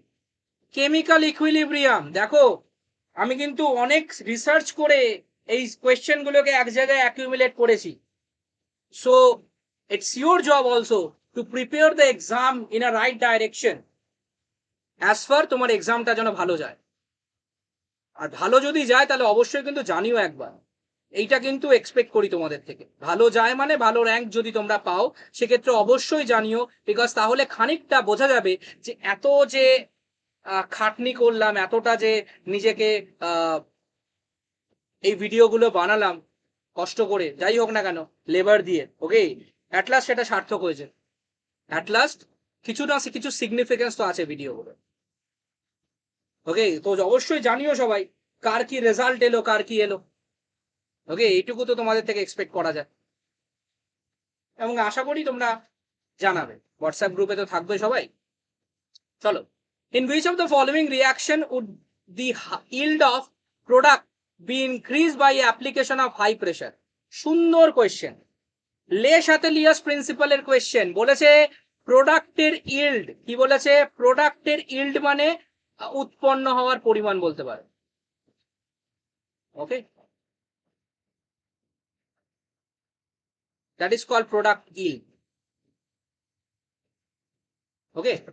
কেমিক্যাল ইকুইলিব্রিয়াম। দেখো আমি কিন্তু অনেক রিসার্চ করে এই কোয়েশ্চেন গুলোকে এক জায়গায় অ্যাকিউমুলেট করেছি, so it's your job also to prepare the exam in a right direction, as far তোমার এক্সামটা যেন ভালো যায়। আর ভালো যদি যায় তাহলে অবশ্যই কিন্তু জানিও একবার, এইটা কিন্তু এক্সপেক্ট করি তোমাদের থেকে, ভালো যায় মানে ভালো র্যাঙ্ক যদি তোমরা পাও সেক্ষেত্রে অবশ্যই জানিও, বিকজ তাহলে খানিকটা বোঝা যাবে যে এত যে খাটনি করলাম, এতটা যে নিজেকে এই ভিডিওগুলো বানালাম কষ্ট করে, যাই হোক না কেন লেবার দিয়ে, ওকে, অ্যাট লাস্ট সেটা সার্থক হয়েছে, অ্যাট লাস্ট কিছু না কিছু সিগনিফিকেন্স তো আছে ভিডিওগুলো, ওকে? তো অবশ্যই জানিও সবাই কার কি রেজাল্ট এলো, কার কি এলো, ওকে? এইটুকু তো তোমাদের থেকে এক্সপেক্ট করা যায়, এবং আশা করি তোমরা জানাবে, হোয়াটসঅ্যাপ গ্রুপে তো থাকবে সবাই। চলো, in which of the following reaction would the yield of product be increased by application of high pressure? সুন্দর কোয়েশ্চেন, লে সাথেলিয়াস প্রিন্সিপালের কোয়েশ্চেন। বলেছে প্রোডাক্টের ইল্ড, কি বলেছে? প্রোডাক্টের ইল্ড মানে উৎপন্ন হওয়ার পরিমাণ বলতে পারে, Okay, that is called product yield. Okay,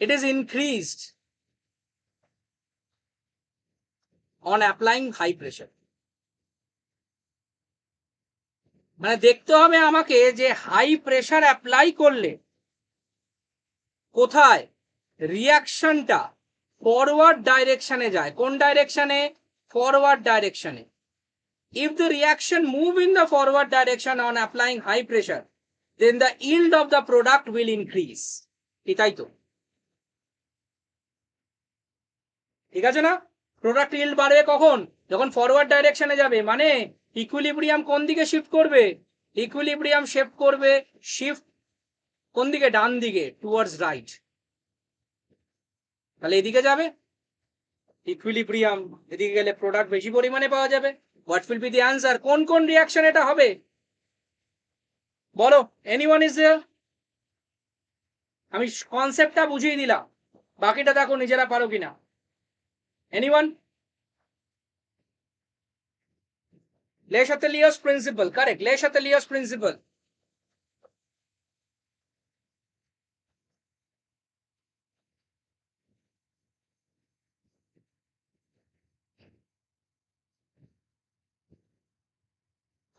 it is increased on applying high pressure. মানে দেখতে হবে আমাকে যে হাই প্রেসার অ্যাপ্লাই করলে কোথায় রিঅ্যাকশনটা ফরওয়ার্ড ডাইরেকশনে যায়। কোন ডাইরেকশনে? ফরওয়ার্ড ডাইরেকশনে। If the reaction move in the forward direction on applying high pressure, then the yield of the product will increase. এটাই তো, ঠিক আছে না? প্রোডাক্ট yield বাড়বে কখন? যখন ফরওয়ার্ড ডাইরেকশনে যাবে। মানে ইকুইলিব্রিয়াম কোন দিকে শিফট করবে? ইকুইলিব্রিয়াম শিফট করবে, শিফট কোন দিকে? ডান দিকে, টুয়ার্ডস রাইট। তাহলে এদিকে যাবে ইকুইলিব্রিয়াম, এদিকে গেলে প্রোডাক্ট বেশি পরিমাণে পাওয়া যাবে। What will be the answer? কোন কোন রিঅ্যাকশন এটা হবে বলো? এনিওয়ান ইজ দেয়ার? আমি কনসেপ্টটা বুঝিয়ে দিলাম, বাকিটা দেখো নিজেরা পারো কিনা। Anyone? Le Chatelier's principle, correct. Le Chatelier's principle.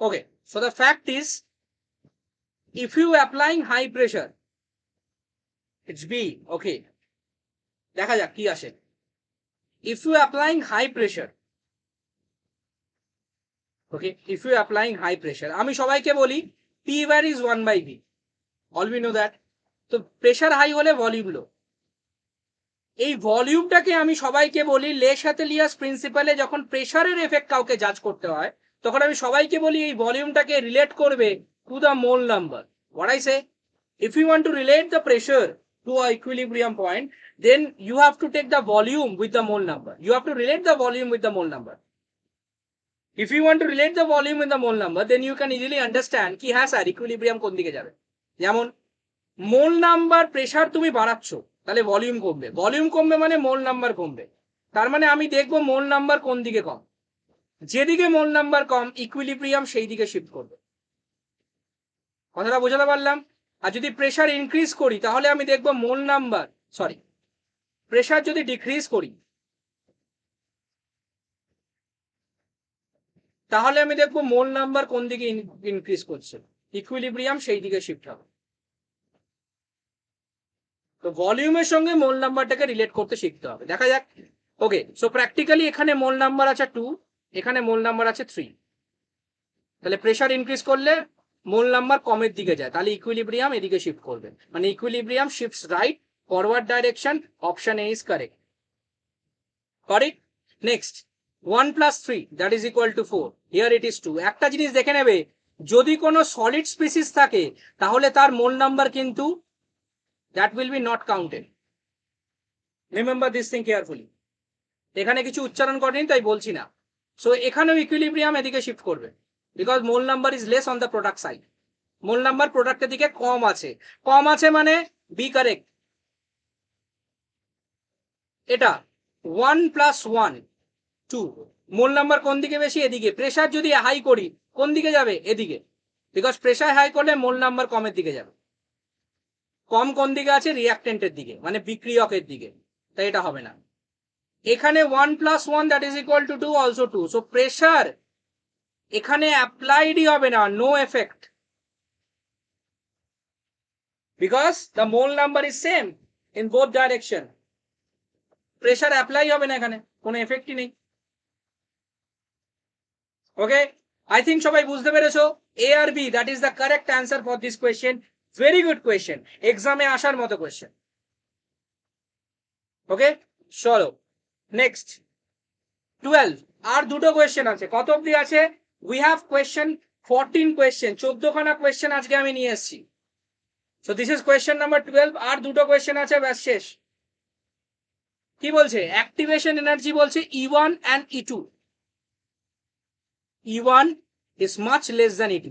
Okay, so the fact is, if you applying high pressure, it's B. Okay, দেখা যাক কি আসে। If you applying high pressure, okay, if you applying high pressure, আমি সবাইকে বলি P bar is 1 by V. All we know that. তো pressure high হলে volume লো। এই ভলিউমটাকে আমি সবাইকে বলি লে শ্যাতেলিয়াস প্রিন্সিপালে যখন প্রেসারের এফেক্ট কাউকে জাজ করতে হয় তখন আমি সবাইকে বলি এই ভলিউমটাকে রিলেট করবে to the mole number. What I say? If you want to relate the pressure to a equilibrium point, then you have to take the volume with the mole number. You have to relate the volume with the mole number. If you want to relate the volume with the mole number, then you can easily understand কি হ্যাঁ sir equilibrium কোন দিকে যাবে। যেমন মোল number pressure তুমি বাড়াচ্ছ, তাহলে volume কমবে। Volume কমবে মানে মোল নাম্বার কমবে। তার মানে আমি দেখবো মোল নাম্বার কোন দিকে কম। যেদিকে মোল নাম্বার কম, ইকুইলিব্রিয়াম সেই দিকে শিফট করবে। কথাটা বোঝাতে পারলাম? আর যদি প্রেসার ইনক্রিজ করি তাহলে আমি দেখবো মোল নাম্বার, সরি, প্রেসার যদি ডিক্রিজ করি তাহলে আমি দেখবো মোল নাম্বার কোন দিকে ইনক্রিজ করছে, ইকুইলিব্রিয়াম সেই দিকে শিফট হবে। তো ভলিউমের সঙ্গে মোল নাম্বারটাকে রিলেট করতে শিখতে হবে। দেখা যাক। ওকে, সো প্র্যাকটিক্যালি এখানে মোল নাম্বার আছে 2, এখানে মোল নাম্বার আছে 3। তাহলে প্রেসার ইনক্রিজ করলে মোল নাম্বার কমের দিকে যায়, তাহলে ইকুইলিব্রিয়াম এদিকে শিফট করবে। মানে equilibrium shifts right, forward direction. Option A is correct. Correct. Next, 1 + 3 that is equal two 4। Here it is 2। একটা জিনিস দেখে নেবে, যদি কোনো সলিড স্পিসিস থাকে তাহলে তার মোল নাম্বার কিন্তু that will be not counted. Remember this thing carefully. এখানে কিছু উচ্চারণ করেনি তাই বলছি না। সো এখানেও ইকুইলিব্রিয়াম এদিকে শিফট করবে, because mole number is less on the product side. Mole number প্রোডাক্টের দিকে কম আছে। কম আছে মানে বি কারেক্ট। এটা 1 + 1 2। মোল নাম্বার কোন দিকে বেশি? এদিকে। প্রেসার যদি হাই করি কোন দিকে যাবে? এদিকে, বিকজ প্রেসার হাই করলে মোল নাম্বার কমের দিকে যাবে। কম কোন দিকে আছে? রিঅ্যাক্টেন্টের দিকে, মানে বিক্রিয়কের দিকে, তাই এটা হবে না। এখানে 1 + 1 that is equal to 2, also 2। So pressure এখানে অ্যাপ্লাইডই হবে না, no effect, because the mole number is same in both direction. Pressure apply হবে না, এখানে কোনো এফেক্টই নেই। ওকে, আই থিঙ্ক সবাই বুঝতে পেরেছো। এ আর B that is the correct answer for this question. Very good question, এক্সামে আসার মতো কোয়েশ্চেন। ওকে, চলো নেক্সট 12। আর দুটো কোয়েশ্চেন আছে। কত অবধি আছে? We have question 14 question. 14খানা কোয়েশ্চেন আজকে আমি নিয়ে এসেছি। So this is question number 12। আর দুটো কোয়েশ্চেন আছে, ব্যাস শেষ। কি বলছে? অ্যাক্টিভেশন এনার্জি বলছে E1 and E2. E1 is much less than E2,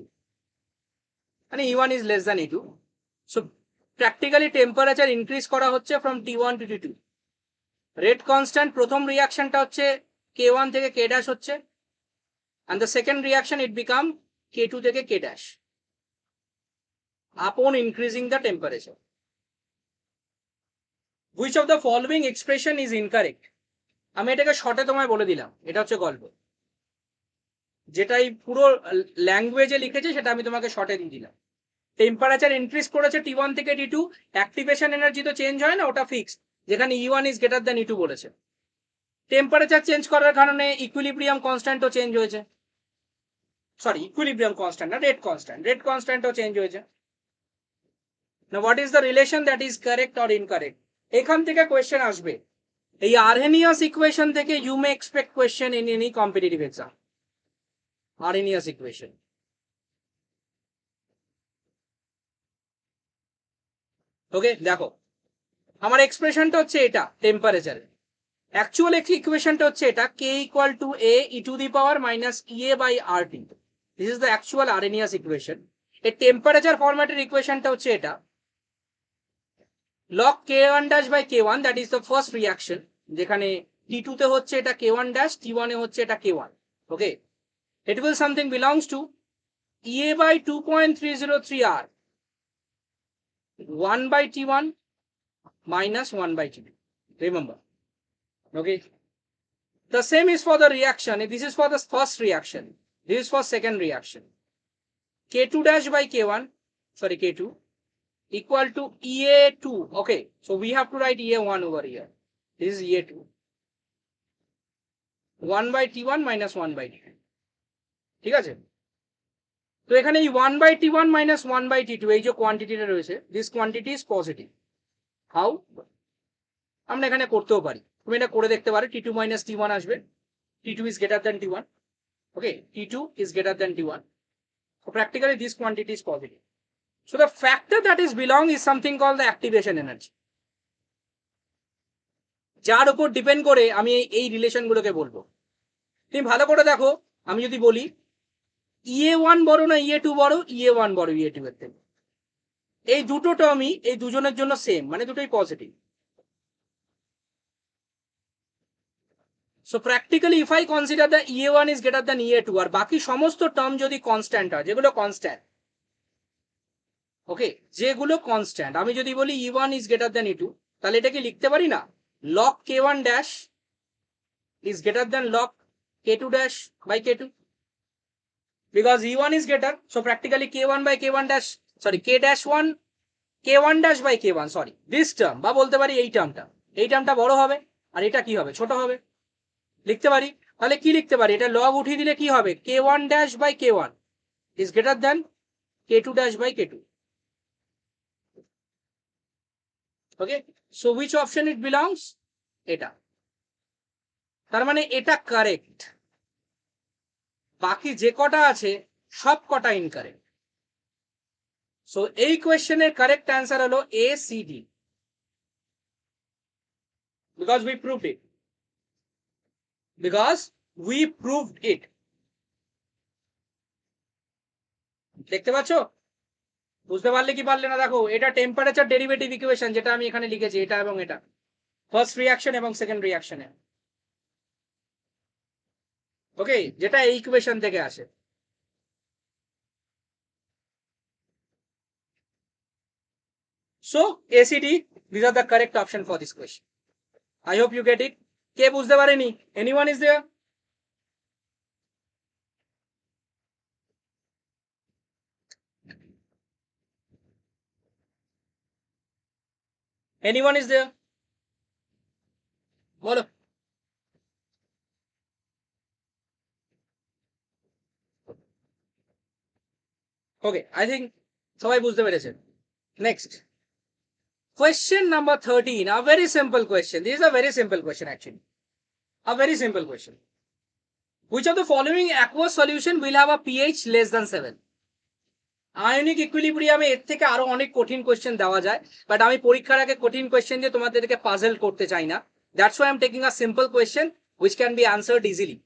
মানে E1 is less than E2. So practically temperature increase করা হচ্ছে from T1 to T2। Rate constant, প্রথম রিয়াকশনটা হচ্ছে K1 থেকে K' হচ্ছে, and the second reaction it become K2 থেকে K dash upon increasing the temperature. Which of the following expression is incorrect? আমি এটাকে শর্টে তোমায় বলে দিলাম, এটা হচ্ছে গল্প। যেটাই পুরো ল্যাঙ্গুয়েজে লিখেছে সেটা আমি তোমাকে শর্টে দিয়ে দিলাম। টেম্পারেচার ইনক্রিজ করেছে T1 থেকে T2, অ্যাক্টিভেশন এনার্জি তো চেঞ্জ হয় না, ওটা ফিক্সড, যেখানে E1 is greater than E2 বলেছে। টেম্পারেচার চেঞ্জ করার কারণে ইকুইলিব্রিয়াম কনস্ট্যান্টও চেঞ্জ হয়েছে, সরি ইকুইলিব্রিয়াম কনস্ট্যান্ট না, রেট কনস্ট্যান্টও চেঞ্জ হয়েছে। Now what is the relation that is correct or incorrect? এখান থেকে কোয়েশ্চেন আসবে। এই আরহেনিয়াস ইকুয়েশন থেকে you may expect question in any competitive exam. Arrhenius equation, okay দেখো আমার এক্সপ্রেশনটা হচ্ছে এটা টেম্পারেচারের, অ্যাকচুয়াল ইকুয়েশনটা হচ্ছে এটা k equal to a e to the power minus ea by rt. This is the actual Arrhenius equation. এই temperature ফরম্যাটের ইকুয়েশনটা হচ্ছে এটা log k1 dash by k1, that is the first reaction, যেখানে T2 তে হচ্ছে এটা k1 dash, T1 এ হচ্ছে এটা k1, okay. It will something belongs to ea by 2.303 r 1 by T1 minus 1 by T2, remember, okay. The same is for the reaction. This is for the first reaction, this is for second reaction. K2 dash by K1, sorry K2 equal to EA2, okay, so we have to write EA1 over here, this is EA2, 1 by T1 minus 1 by T2, ঠিক আছে। তো এখানে এই 1 by T1 minus 1 by T2 এই যে কোয়ান্টিটিটা রয়েছে, this quantity is positive. How? আমরা এখানে করতেও পারি, তুমি এটা করে দেখতে পারো, T2 minus T1 আসবে, T2 is greater than T1, okay, T2 is greater than T1, so practically this quantity is positive. So the factor that is belong is something called the activation energy, যার উপর depend করে আমি এই relation গুলোকে বলবো। তুমি ভালো করে দেখো, আমি যদি বলি EA1 বড় না EA2 বড়, EA1 বড় EA2 এর থেকে, এই দুটো টার্মই এই দুজনের জন্য সেম, মানে দুটোই positive. So practically if I consider the EA1 is greater than EA2 আর বাকি সমস্ত টার্ম যদি কনস্ট্যান্ট হয়, যেগুলো কনস্ট্যান্ট, ওকে, যেগুলো কনস্ট্যান্ট, আমি যদি বলি E1 is greater than E2, তাহলে এটাকে লিখতে পারি না log k1 dash is greater than log k2 dash by k2, because E1 is greater, so practically k1 by k1 dash, sorry k dash 1 k1 dash by k1, sorry this term, বা বলতে পারি এই টার্মটা বড় হবে আর এটা কি হবে, ছোট হবে, লিখতে পারি। তাহলে কি লিখতে পারি, এটা লগ উঠিয়ে দিলে কি হবে, k1 dash by k1 is greater than k2 dash by k2, okay, so which option it belongs, এটা, তার মানে এটা কারেক্ট, বাকি যে কটা আছে সব কটা ইনকারেক্ট। সো এই কোয়েশ্চেনের কারেক্ট অ্যান্সার হলো A C D, because we proved it, দেখতে পাচ্ছ, বুঝতে পারলে কি পারলে না দেখো, এটা টেম্পারেচার ডেরিভেটিভ ইকুয়েশন যেটা আমি এখানে লিখেছি, এটা এবং এটা ফার্স্ট রিঅ্যাকশন এবং সেকেন্ড রিঅ্যাকশনে, ওকে, যেটা এই ইকুয়েশন থেকে আসে। So ACD, these are the correct option for this question. I hope you get it. কে বুঝতে পারেনি? Anyone is there? Anyone is there? বলো। Okay, I think সবাই বুঝতে পেরেছেন। Next. Question number 13, a very simple question. This is a very simple question actually. A very simple question. Which of the following aqueous solution will have a pH less than 7? Ionic ইকুইলিব্রিয়ামে এর থেকে আরো অনেক কঠিন question দেওয়া যায়, but আমি পরীক্ষার আগে কঠিন কোয়েশ্চেন দিয়ে তোমাদেরকে পাজল করতে চাই না। That's why I am taking a simple question which can be answered easily,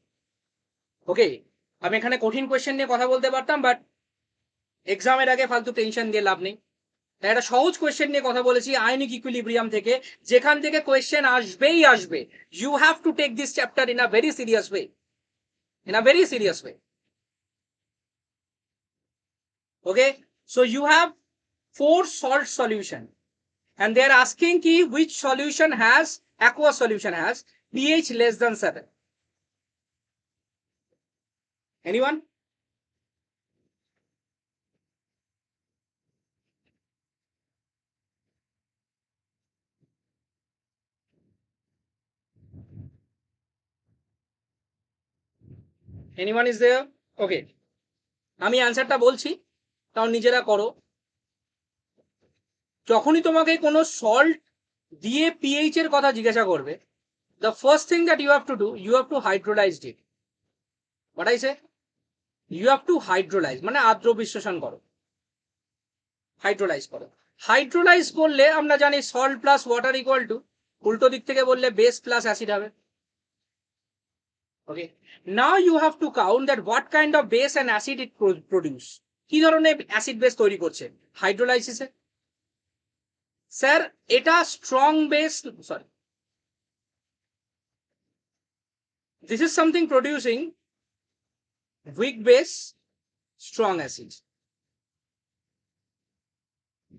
okay. আমি এখানে কঠিন কোয়েশ্চেন নিয়ে কথা বলতে পারতাম, বাট এক্সামের আগে ফালতু টেনশন দিয়ে লাভ নেই, তাই একটা সহজ কোয়েশ্চেন নিয়ে কথা বলেছি আয়নিক ইকুইলিব্রিয়াম থেকে, যেখান থেকে কোয়েশ্চেন আসবে। You have to take this chapter in a very serious way, Okay, so you have 4 salt solution and they are asking ki which solution has, aqueous solution has pH less than 7. Anyone? Anyone is there? Okay, আমি অ্যানসারটা বলছি, তাও নিজেরা করো। যখনই তোমাকে কোনো salt দিয়ে pH এর কথা জিজ্ঞাসা করবে, the first thing that you have to do, you have to hydrolyze it. What I say? You have to hydrolyze, মানে আদ্র বিশ্লেষণ করো, হাইড্রোলাইজ করো। হাইড্রোলাইজ করলে আমরা জানি salt plus water equal to, উল্টো দিক থেকে বললে বেস প্লাস অ্যাসিড হবে। Okay, now you have to count that what kind of base and acid it produce. কি ধরনের অ্যাসিড বেস তৈরি করছে হাইড্রোলাইসিসে? স্যার এটা strong base, sorry, this is something producing weak base strong acid.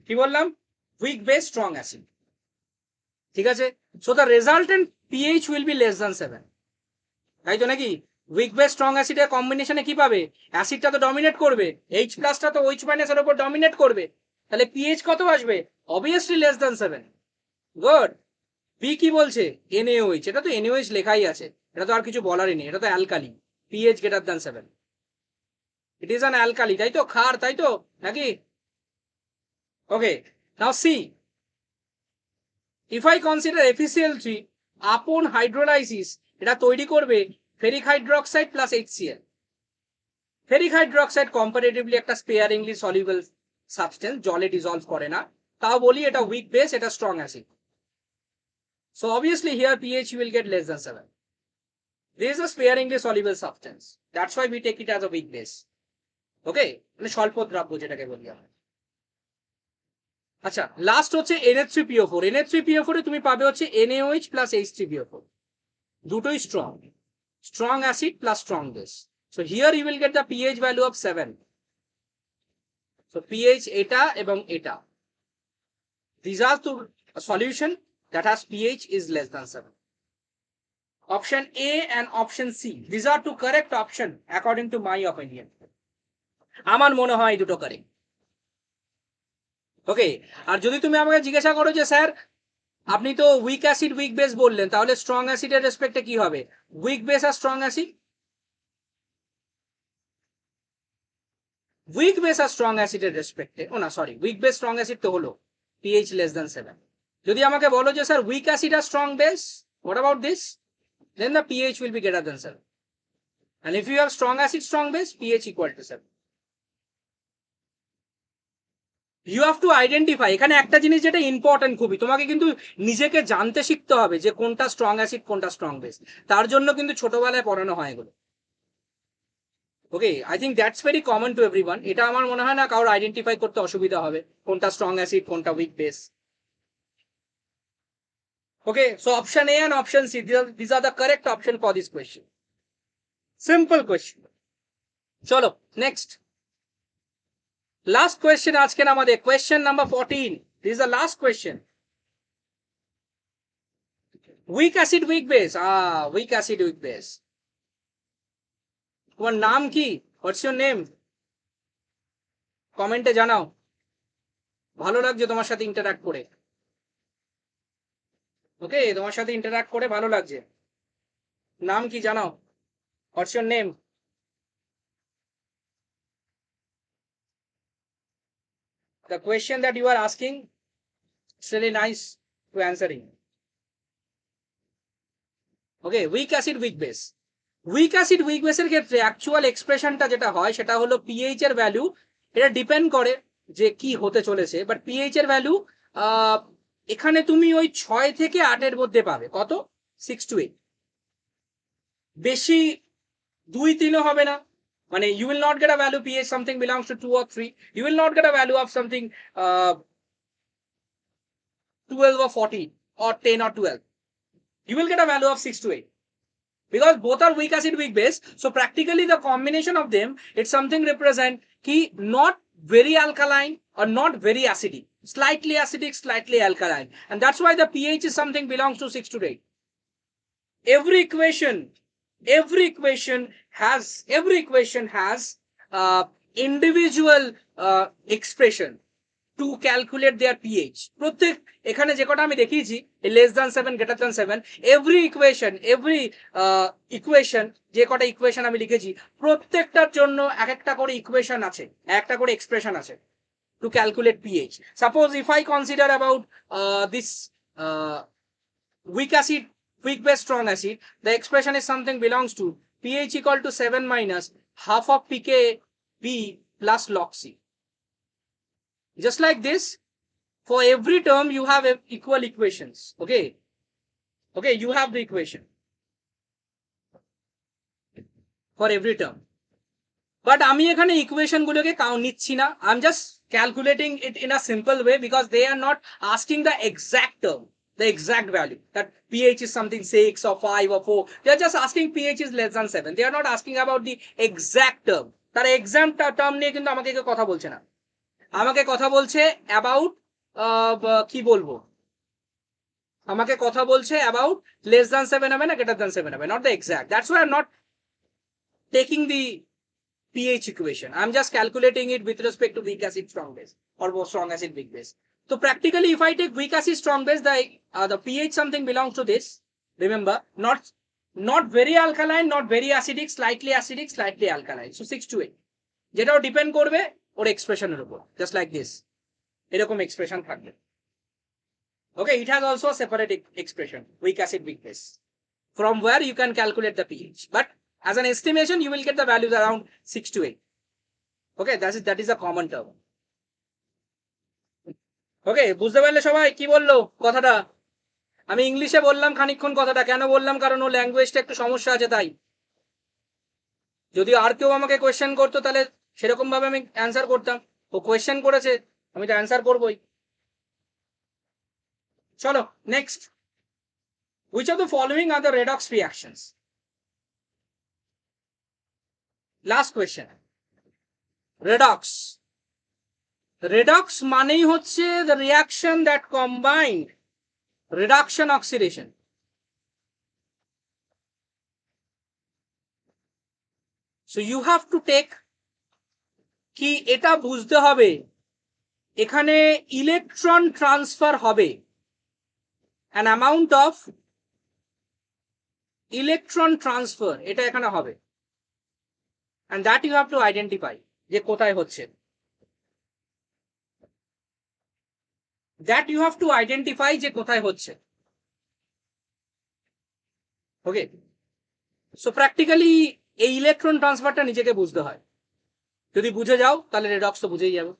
কি বললাম? weak base strong acid, ঠিক আছে? so the resultant pH will be less than 7, তাই তো নাকি? weak base strong acid এর কম্বিনেশনে কি পাবে? অ্যাসিডটা তো ডমিনেট করবে, H প্লাসটা তো OH মাইনাস এর উপর ডমিনেট করবে, তাহলে pH কত আসবে? obviously less than 7. গুড। বি কি বলছে? NaOH, এটা তো NaOH লেখাই আছে, এটা তো আর কিছু বলারই নেই, এটা তো alkali, pH greater than 7. It is an alkali, তাই তো? ক্ষার, তাই তো নাকি? Okay, now see, if I consider FeCl3 upon hydrolysis, এটা তৈরি করবে ferric hydroxide plus HCl। Ferric hydroxide comparatively একটা স্পেয়ারিংলি সলিউবল সাবস্টেন্স, জলে ডিসলভ করে না, তাও বলি এটা উইক বেস, এটা strong acid. So obviously here pH will get less than 7. This is a sparingly soluble substance, that's why we take it as a weak base. ওকে, মানে স্বল্প দ্রাব্য যেটাকে বলি আমরা। আচ্ছা, লাস্ট হচ্ছে Na3PO4। Na3PO4 এ তুমি পাবে হচ্ছে NaOH প্লাস H3PO4, দুটোই strong, strong acid plus strong base. So here you will get the pH value of 7. So pH এটা এবং এটা, these are two solution that has pH is less than 7. Option A and option C, these are two correct option according to my opinion. আমার মনে হয় দুটো correct. ওকে, আর যদি তুমি আমাকে জিজ্ঞাসা করো যে স্যার আপনি তো উইক অ্যাসিড উইক বেস বললেন, তাহলে স্ট্রং অ্যাসিডের রেসপেক্টে কি হবে? উইক বেস আর স্ট্রং অ্যাসিড, উইক বেস আর স্ট্রং অ্যাসিডের রেসপেক্টে, ও না sorry, week base strong acid তো হলো pH less than 7. যদি আমাকে বলো যে স্যার উইক অ্যাসিড আর strong base, what about this? Then the pH will be greater than 7. And if you have strong acid strong base, pH equal to 7. You have to identify, এখানে একটা জিনিস যেটা important খুবই, তোমাকে কিন্তু নিজেকে জানতে শিখতে হবে যে কোনটা স্ট্রং অ্যাসিড কোনটা স্ট্রং বেস, তার জন্য কিন্তু ছোটবেলায় পড়ানো হয় এগুলো। Okay, I think that's very common to everyone, এটা আমার মনে হয় না কারোর আইডেন্টিফাই করতে অসুবিধা হবে কোনটা স্ট্রং অ্যাসিড কোনটা weak base. Okay, so option A and option C, these are the correct option for this question. Simple question. চলো নেক্সট, লাস্ট কোয়েশ্চেন আজকে আমাদের, question number 14. This is the last question. Weak acid weak base, weak acid weak base. তোমার নাম কি? What's your name? কমেন্টে জানাও, ভালো লাগছে তোমার সাথে ইন্টারঅ্যাক্ট করে। ওকে, তোমার সাথে ইন্টারঅ্যাক্ট করে ভালো লাগছে। নাম কি জানাও? What's your name? The question that you are asking, it's really nice to answering. Okay, weak acid weak base. Weak acid weak বেসের ক্ষেত্রে অ্যাকচুয়াল এক্সপ্রেশনটা যেটা হয় সেটা হলো পিএইচ এর ভ্যালু, এটা ডিপেন্ড করে যে কি হতে চলেছে, বাট পিএইচ এর ভ্যালু এখানে তুমি ওই 6 থেকে 8 এর মধ্যে পাবে। কত? 6 to 8, বেশি 2-3 হবে না, মানে you will not get a value pH something belongs to 2 or 3, you will not get a value of something 12 or 14 or 10 or 12, you will get a value of 6 to 8. Because both are weak acid weak base, so practically the combination of them, it's something represent ki not very alkaline or not very acidic, slightly acidic, slightly alkaline. And that's why the pH is something belongs to 6 to 8. Every equation has individual expression to calculate their pH. প্রত্যেক এখানে যে কটা আমি দেখিয়েছি less than 7 greater than 7, every equation যে কটা equation আমি লিখেছি প্রত্যেকটার জন্য এক একটা করে ইকুয়েশন আছে, একটা করে এক্সপ্রেশন আছে to calculate pH. Suppose if I consider about this weak acid, weak base strong acid, the expression is something belongs to pH equal to 7 minus half of pKb plus log C. Just like this, for every term you have equal equations. Okay, you have the equation for every term, but আমি এখানে equation গুলোকে count নিচ্ছি না. I'm just calculating it in a simple way because they are not asking the exact term, the exact value, that pH is something 6 or 5 or 4. They are just asking pH is less than 7. They are not asking about the exact term. তারা exact term নিয়ে কিন্তু আমাকে কথা বলছে না, আমাকে কথা বলছে অ্যাবাউট কি বলবো, আমাকে কথা বলছে অ্যাবাউট লেস দ্যান 7 হবে না গ্রেটার দ্যান 7 হবে, not the exact. That's why I am not taking the pH equation. I'm just calculating it with respect to weak acid strong base or strong acid weak base. So practically if I take weak acid strong base, the pH something belongs to this. Remember, not very alkaline, not very acidic, slightly alkaline. So 6 to 8. যেটাও depend করবে ওর এক্সপ্রেশনের উপর, just like this, এরকম expression থাকবে. Okay, it has also separate expression weak acid weak base from where you can calculate the pH, but as an estimation you will get the values around 6 to 8. Okay, that is a common term. ওকে, বুঝতে পারলে সবাই কি বললো কথাটা? আমি ইংলিশে বললাম খানিকক্ষণ কথাটা, কেন বললাম, কারণ ও ল্যাঙ্গুয়েজটা একটু সমস্যা আছে তাই. যদি আর কেউ আমাকে কোয়েশ্চেন করতো তাহলে সেরকম ভাবে আমি অ্যান্সার করতাম. ও কোয়েশ্চেন করেছে, আমি তো অ্যান্সার করবোই. চলো next. Which of the following are the redox reactions? Last question. Redox মানেই হচ্ছে the reaction that combined reduction oxidation. So you have to take কি এটা বুঝতে হবে এখানে ইলেকট্রন ট্রান্সফার হবে, an amount of electron transfer এটা এখানে হবে, and that you have to identify যে কোথায় হচ্ছে, that you have to identify যে কোথায় হচ্ছে. ওকে, সো প্র্যাকটিক্যালি এই ইলেকট্রন ট্রান্সফারটা নিজেকে বুঝতে হয়, যদি বুঝে যাও তাহলে রেডক্স তো বুঝেই যাবে.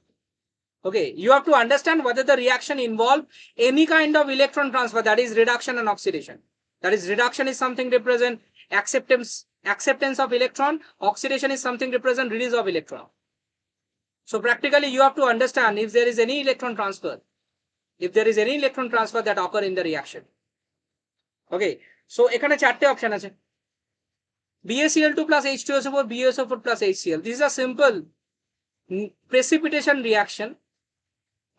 Okay, you have to understand whether the reaction involve any kind of electron transfer, that is reduction and oxidation. That is, reduction is something represent acceptance of electron, oxidation is something represent release of electron. So practically you have to understand if there is any electron transfer, that occur in the reaction. Okay, so এখানে চারটে option আছে, BaCl2 plus H2SO4, BaSO4 plus HCl. This is a simple precipitation reaction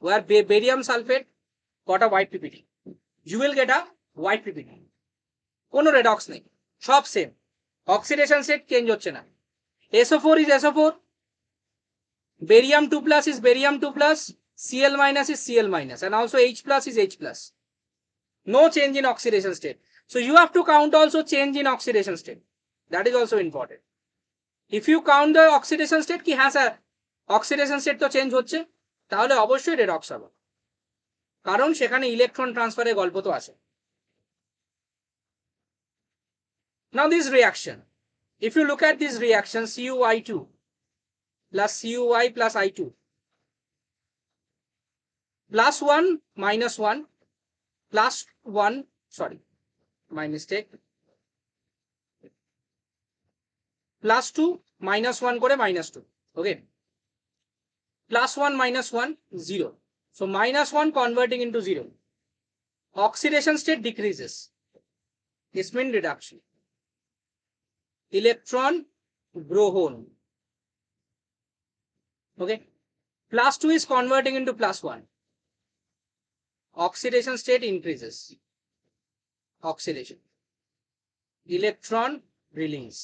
where barium sulfate got a white PPT. You will get a white PPT. কোনো redox নেই, সব same, oxidation state change হচ্ছে না. SO4 is SO4, barium 2 plus is barium 2 plus, Cl minus is Cl minus, and also H plus is H plus. No change in oxidation state. So you have to count also change in oxidation state. That is also important. If you count the oxidation state কি হ্যাঁ sir oxidation state তো change হচ্ছে, তাহলে অবশ্যই redox হবে, কারণ সেখানে electron ট্রান্সফারের গল্প তো আছে. Now this reaction, if you look at this reaction, CuI2 plus CuI plus I2 plus 1 minus 1 plus 1, sorry, my mistake, plus 2 minus 1 করে minus 2. Okay, plus 1 minus 1 0, so minus 1 converting into 0, oxidation state decreases, this means reduction, electron গ্রহণ. Okay, +2 is converting into +1. Oxidation state increases. Oxidation. Electron release.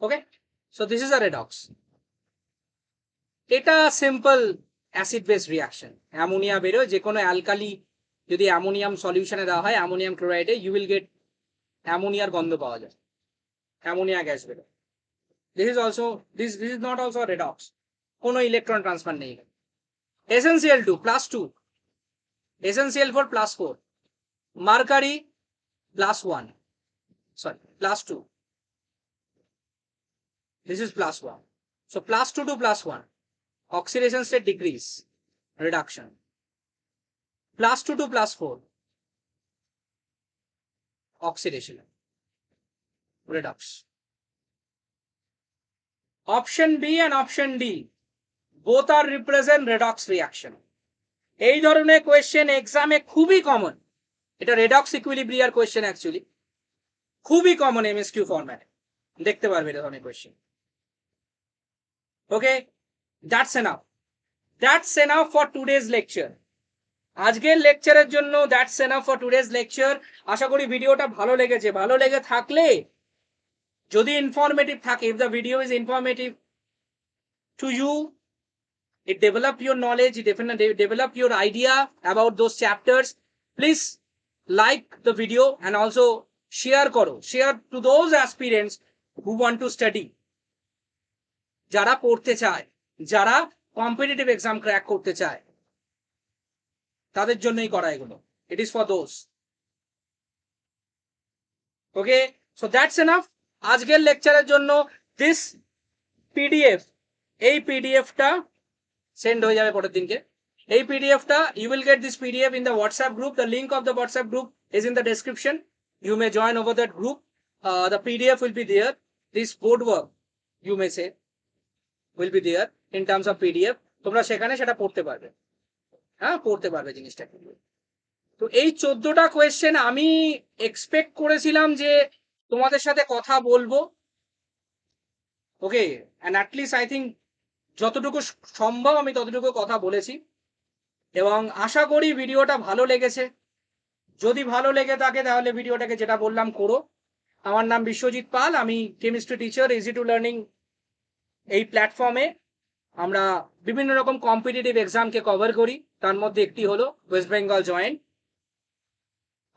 Okay, so this is a redox. Eta simple acid base reaction. Ammonia bero je kono alkali jodi ammonium solution e deowa hoy ammonium chloride you will get ammonia গন্ধ পাওয়া যায়, ammonia gas bero. This is also this is not also a redox. Kono electron transfer নেই. Essential to +2. Essential for +4. Mercury +1. Sorry, +2. This is +1. So +2 to +1. Oxidation state decrease. Reduction. +2 to +4. Oxidation. Redox. Option B and option D. Both are represent redox reaction. এই ধরনের question এক্সামে খুবই common. এটা redox ইকুইলিব্রিয়ার question actually খুবই common MSQ ফরম্যাটে দেখতে পারবে এটা ধরনের question. Okay, that's enough for today's lecture. আজকের লেকচারের জন্য that's enough for today's lecture. আশা করি ভিডিওটা ভালো লেগেছে। ভালো লেগে থাকলে যদি ইনফরমেটিভ থাকে, if the video is informative to you, it develop your knowledge, it develop your idea about those chapters, please like the video and also share to those aspirants who want to study, jara porte chaয়, jara competitive exam crack korte chaয়, tader jonnoi kora egulo. It is for those. Okay, so that's enough আজকের লেকচারের জন্য। this pdf, এই pdf টা send হয়ে যাবে পরের দিনকে। এই পিডিএফটা you will get this pdf in the WhatsApp group. The link of the WhatsApp group is in the description. You may join over that group. The pdf will be there. This board work you may say will be there in terms of pdf. তোমরা সেখানে সেটা পড়তে পারবে, হ্যাঁ পড়তে পারবে জিনিসটা। তো এই 14টা কোয়েশ্চেন আমি এক্সপেক্ট করেছিলাম যে তোমাদের সাথে কথা বলবো। ওকে, and at least I think যতটুকু সম্ভব আমি ততটুকু কথা বলেছি এবং আশা করি ভিডিওটা ভালো লেগেছে। যদি ভালো লেগে থাকে তাহলে ভিডিওটাকে যেটা বললাম করো। আমার নাম বিশ্বজিৎ পাল, আমি chemistry teacher easy to learning. এই প্ল্যাটফর্মে আমরা বিভিন্ন রকম কম্পিটিটিভ এক্সামকে কভার করি, তার মধ্যে একটি হলো ওয়েস্ট বেঙ্গল জয়েন্ট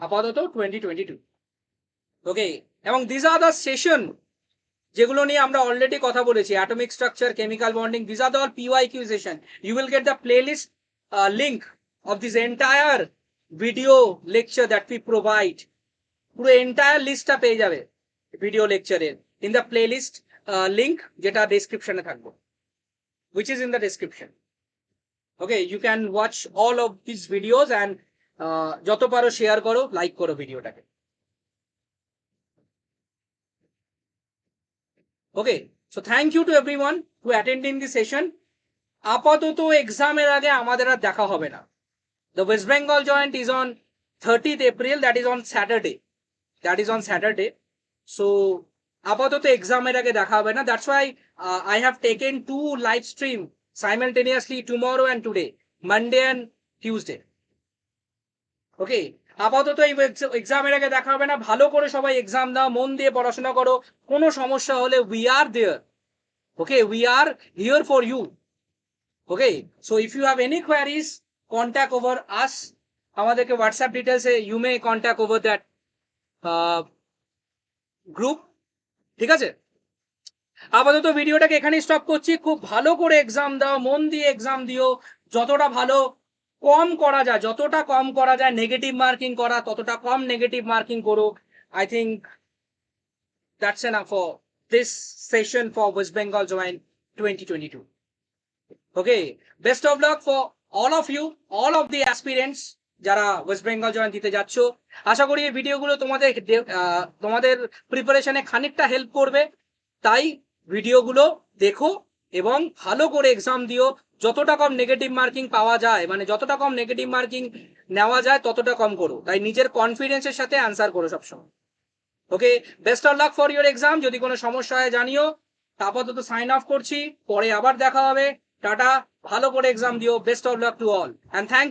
আপাতত 2022। ওকে, এবং দিস আর দ্য সেশন যেগুলো নিয়ে আমরা অলরেডি কথা বলেছি, atomic structure, chemical bonding, this are the all PYQ session. You will get the playlist link of this entire video lecture that we provide. পুরো entire লিস্টটা পেয়ে যাবে ভিডিও লেকচারের ইন দ্য প্লেলিস্ট লিঙ্ক, যেটা ডেসক্রিপশনে থাকবে, which is in the description. Okay, you can watch all of these videos and যত পারো শেয়ার করো, লাইক করো ভিডিওটাকে। Okay, so thank you to everyone who attending the session. আপাতত এক্সামের আগে আমাদের আর দেখা হবে না। The West Bengal joint is on 30th April, that is on Saturday. So আপাতত এক্সামের আগে দেখা হবে না। That's why I have taken 2 live stream simultaneously tomorrow and today, Monday and Tuesday. Okay, আপাতত এই এক্সামের আগে দেখা হবে না। ভালো করে সবাই এক্সাম দাও, মন দিয়ে পড়াশোনা করো। কোনো সমস্যা হলে we are there. Okay, we are here for you. Okay, so if you have any queries, contact over us. আমাদেরকে WhatsApp details A you may contact over that group. ঠিক আছে, আপাতত ভিডিওটাকে এখানেই স্টপ করছি। খুব ভালো করে এক্সাম দাও, মন দিয়ে এক্সাম দিও। যতটা ভালো যতটা কম করা যায় নেগেটিভ মার্কিং করা, ততটা কম নেগেটিভ মার্কিং করো। I think that's enough for this session for West Bengal Joint 2022. Okay, best of luck for all of you, all of the aspirants যারা ওয়েস্ট বেঙ্গল জয়েন্ট দিতে যাচ্ছ। আশা করি এই ভিডিওগুলো তোমাদের প্রিপারেশনে খানিকটা হেল্প করবে। তাই ভিডিওগুলো দেখো এবং ভালো করে এক্সাম দিও। যতটা কম নেগেটিভ মার্কিং পাওয়া যায়, মানে যতটা কম নেগেটিভ মার্কিং নেওয়া যায় ততটা কম করো। তাই নিজের কনফিডেন্সের সাথে অ্যান্সার করো সবসময়। Okay, best of luck for your exam. যদি কোনো সমস্যা হয় জানিও। আপাতত সাইন অফ করছি, পরে আবার দেখা হবে। টাটা, ভালো করে এক্সাম দিও, best of luck to all, and thank you.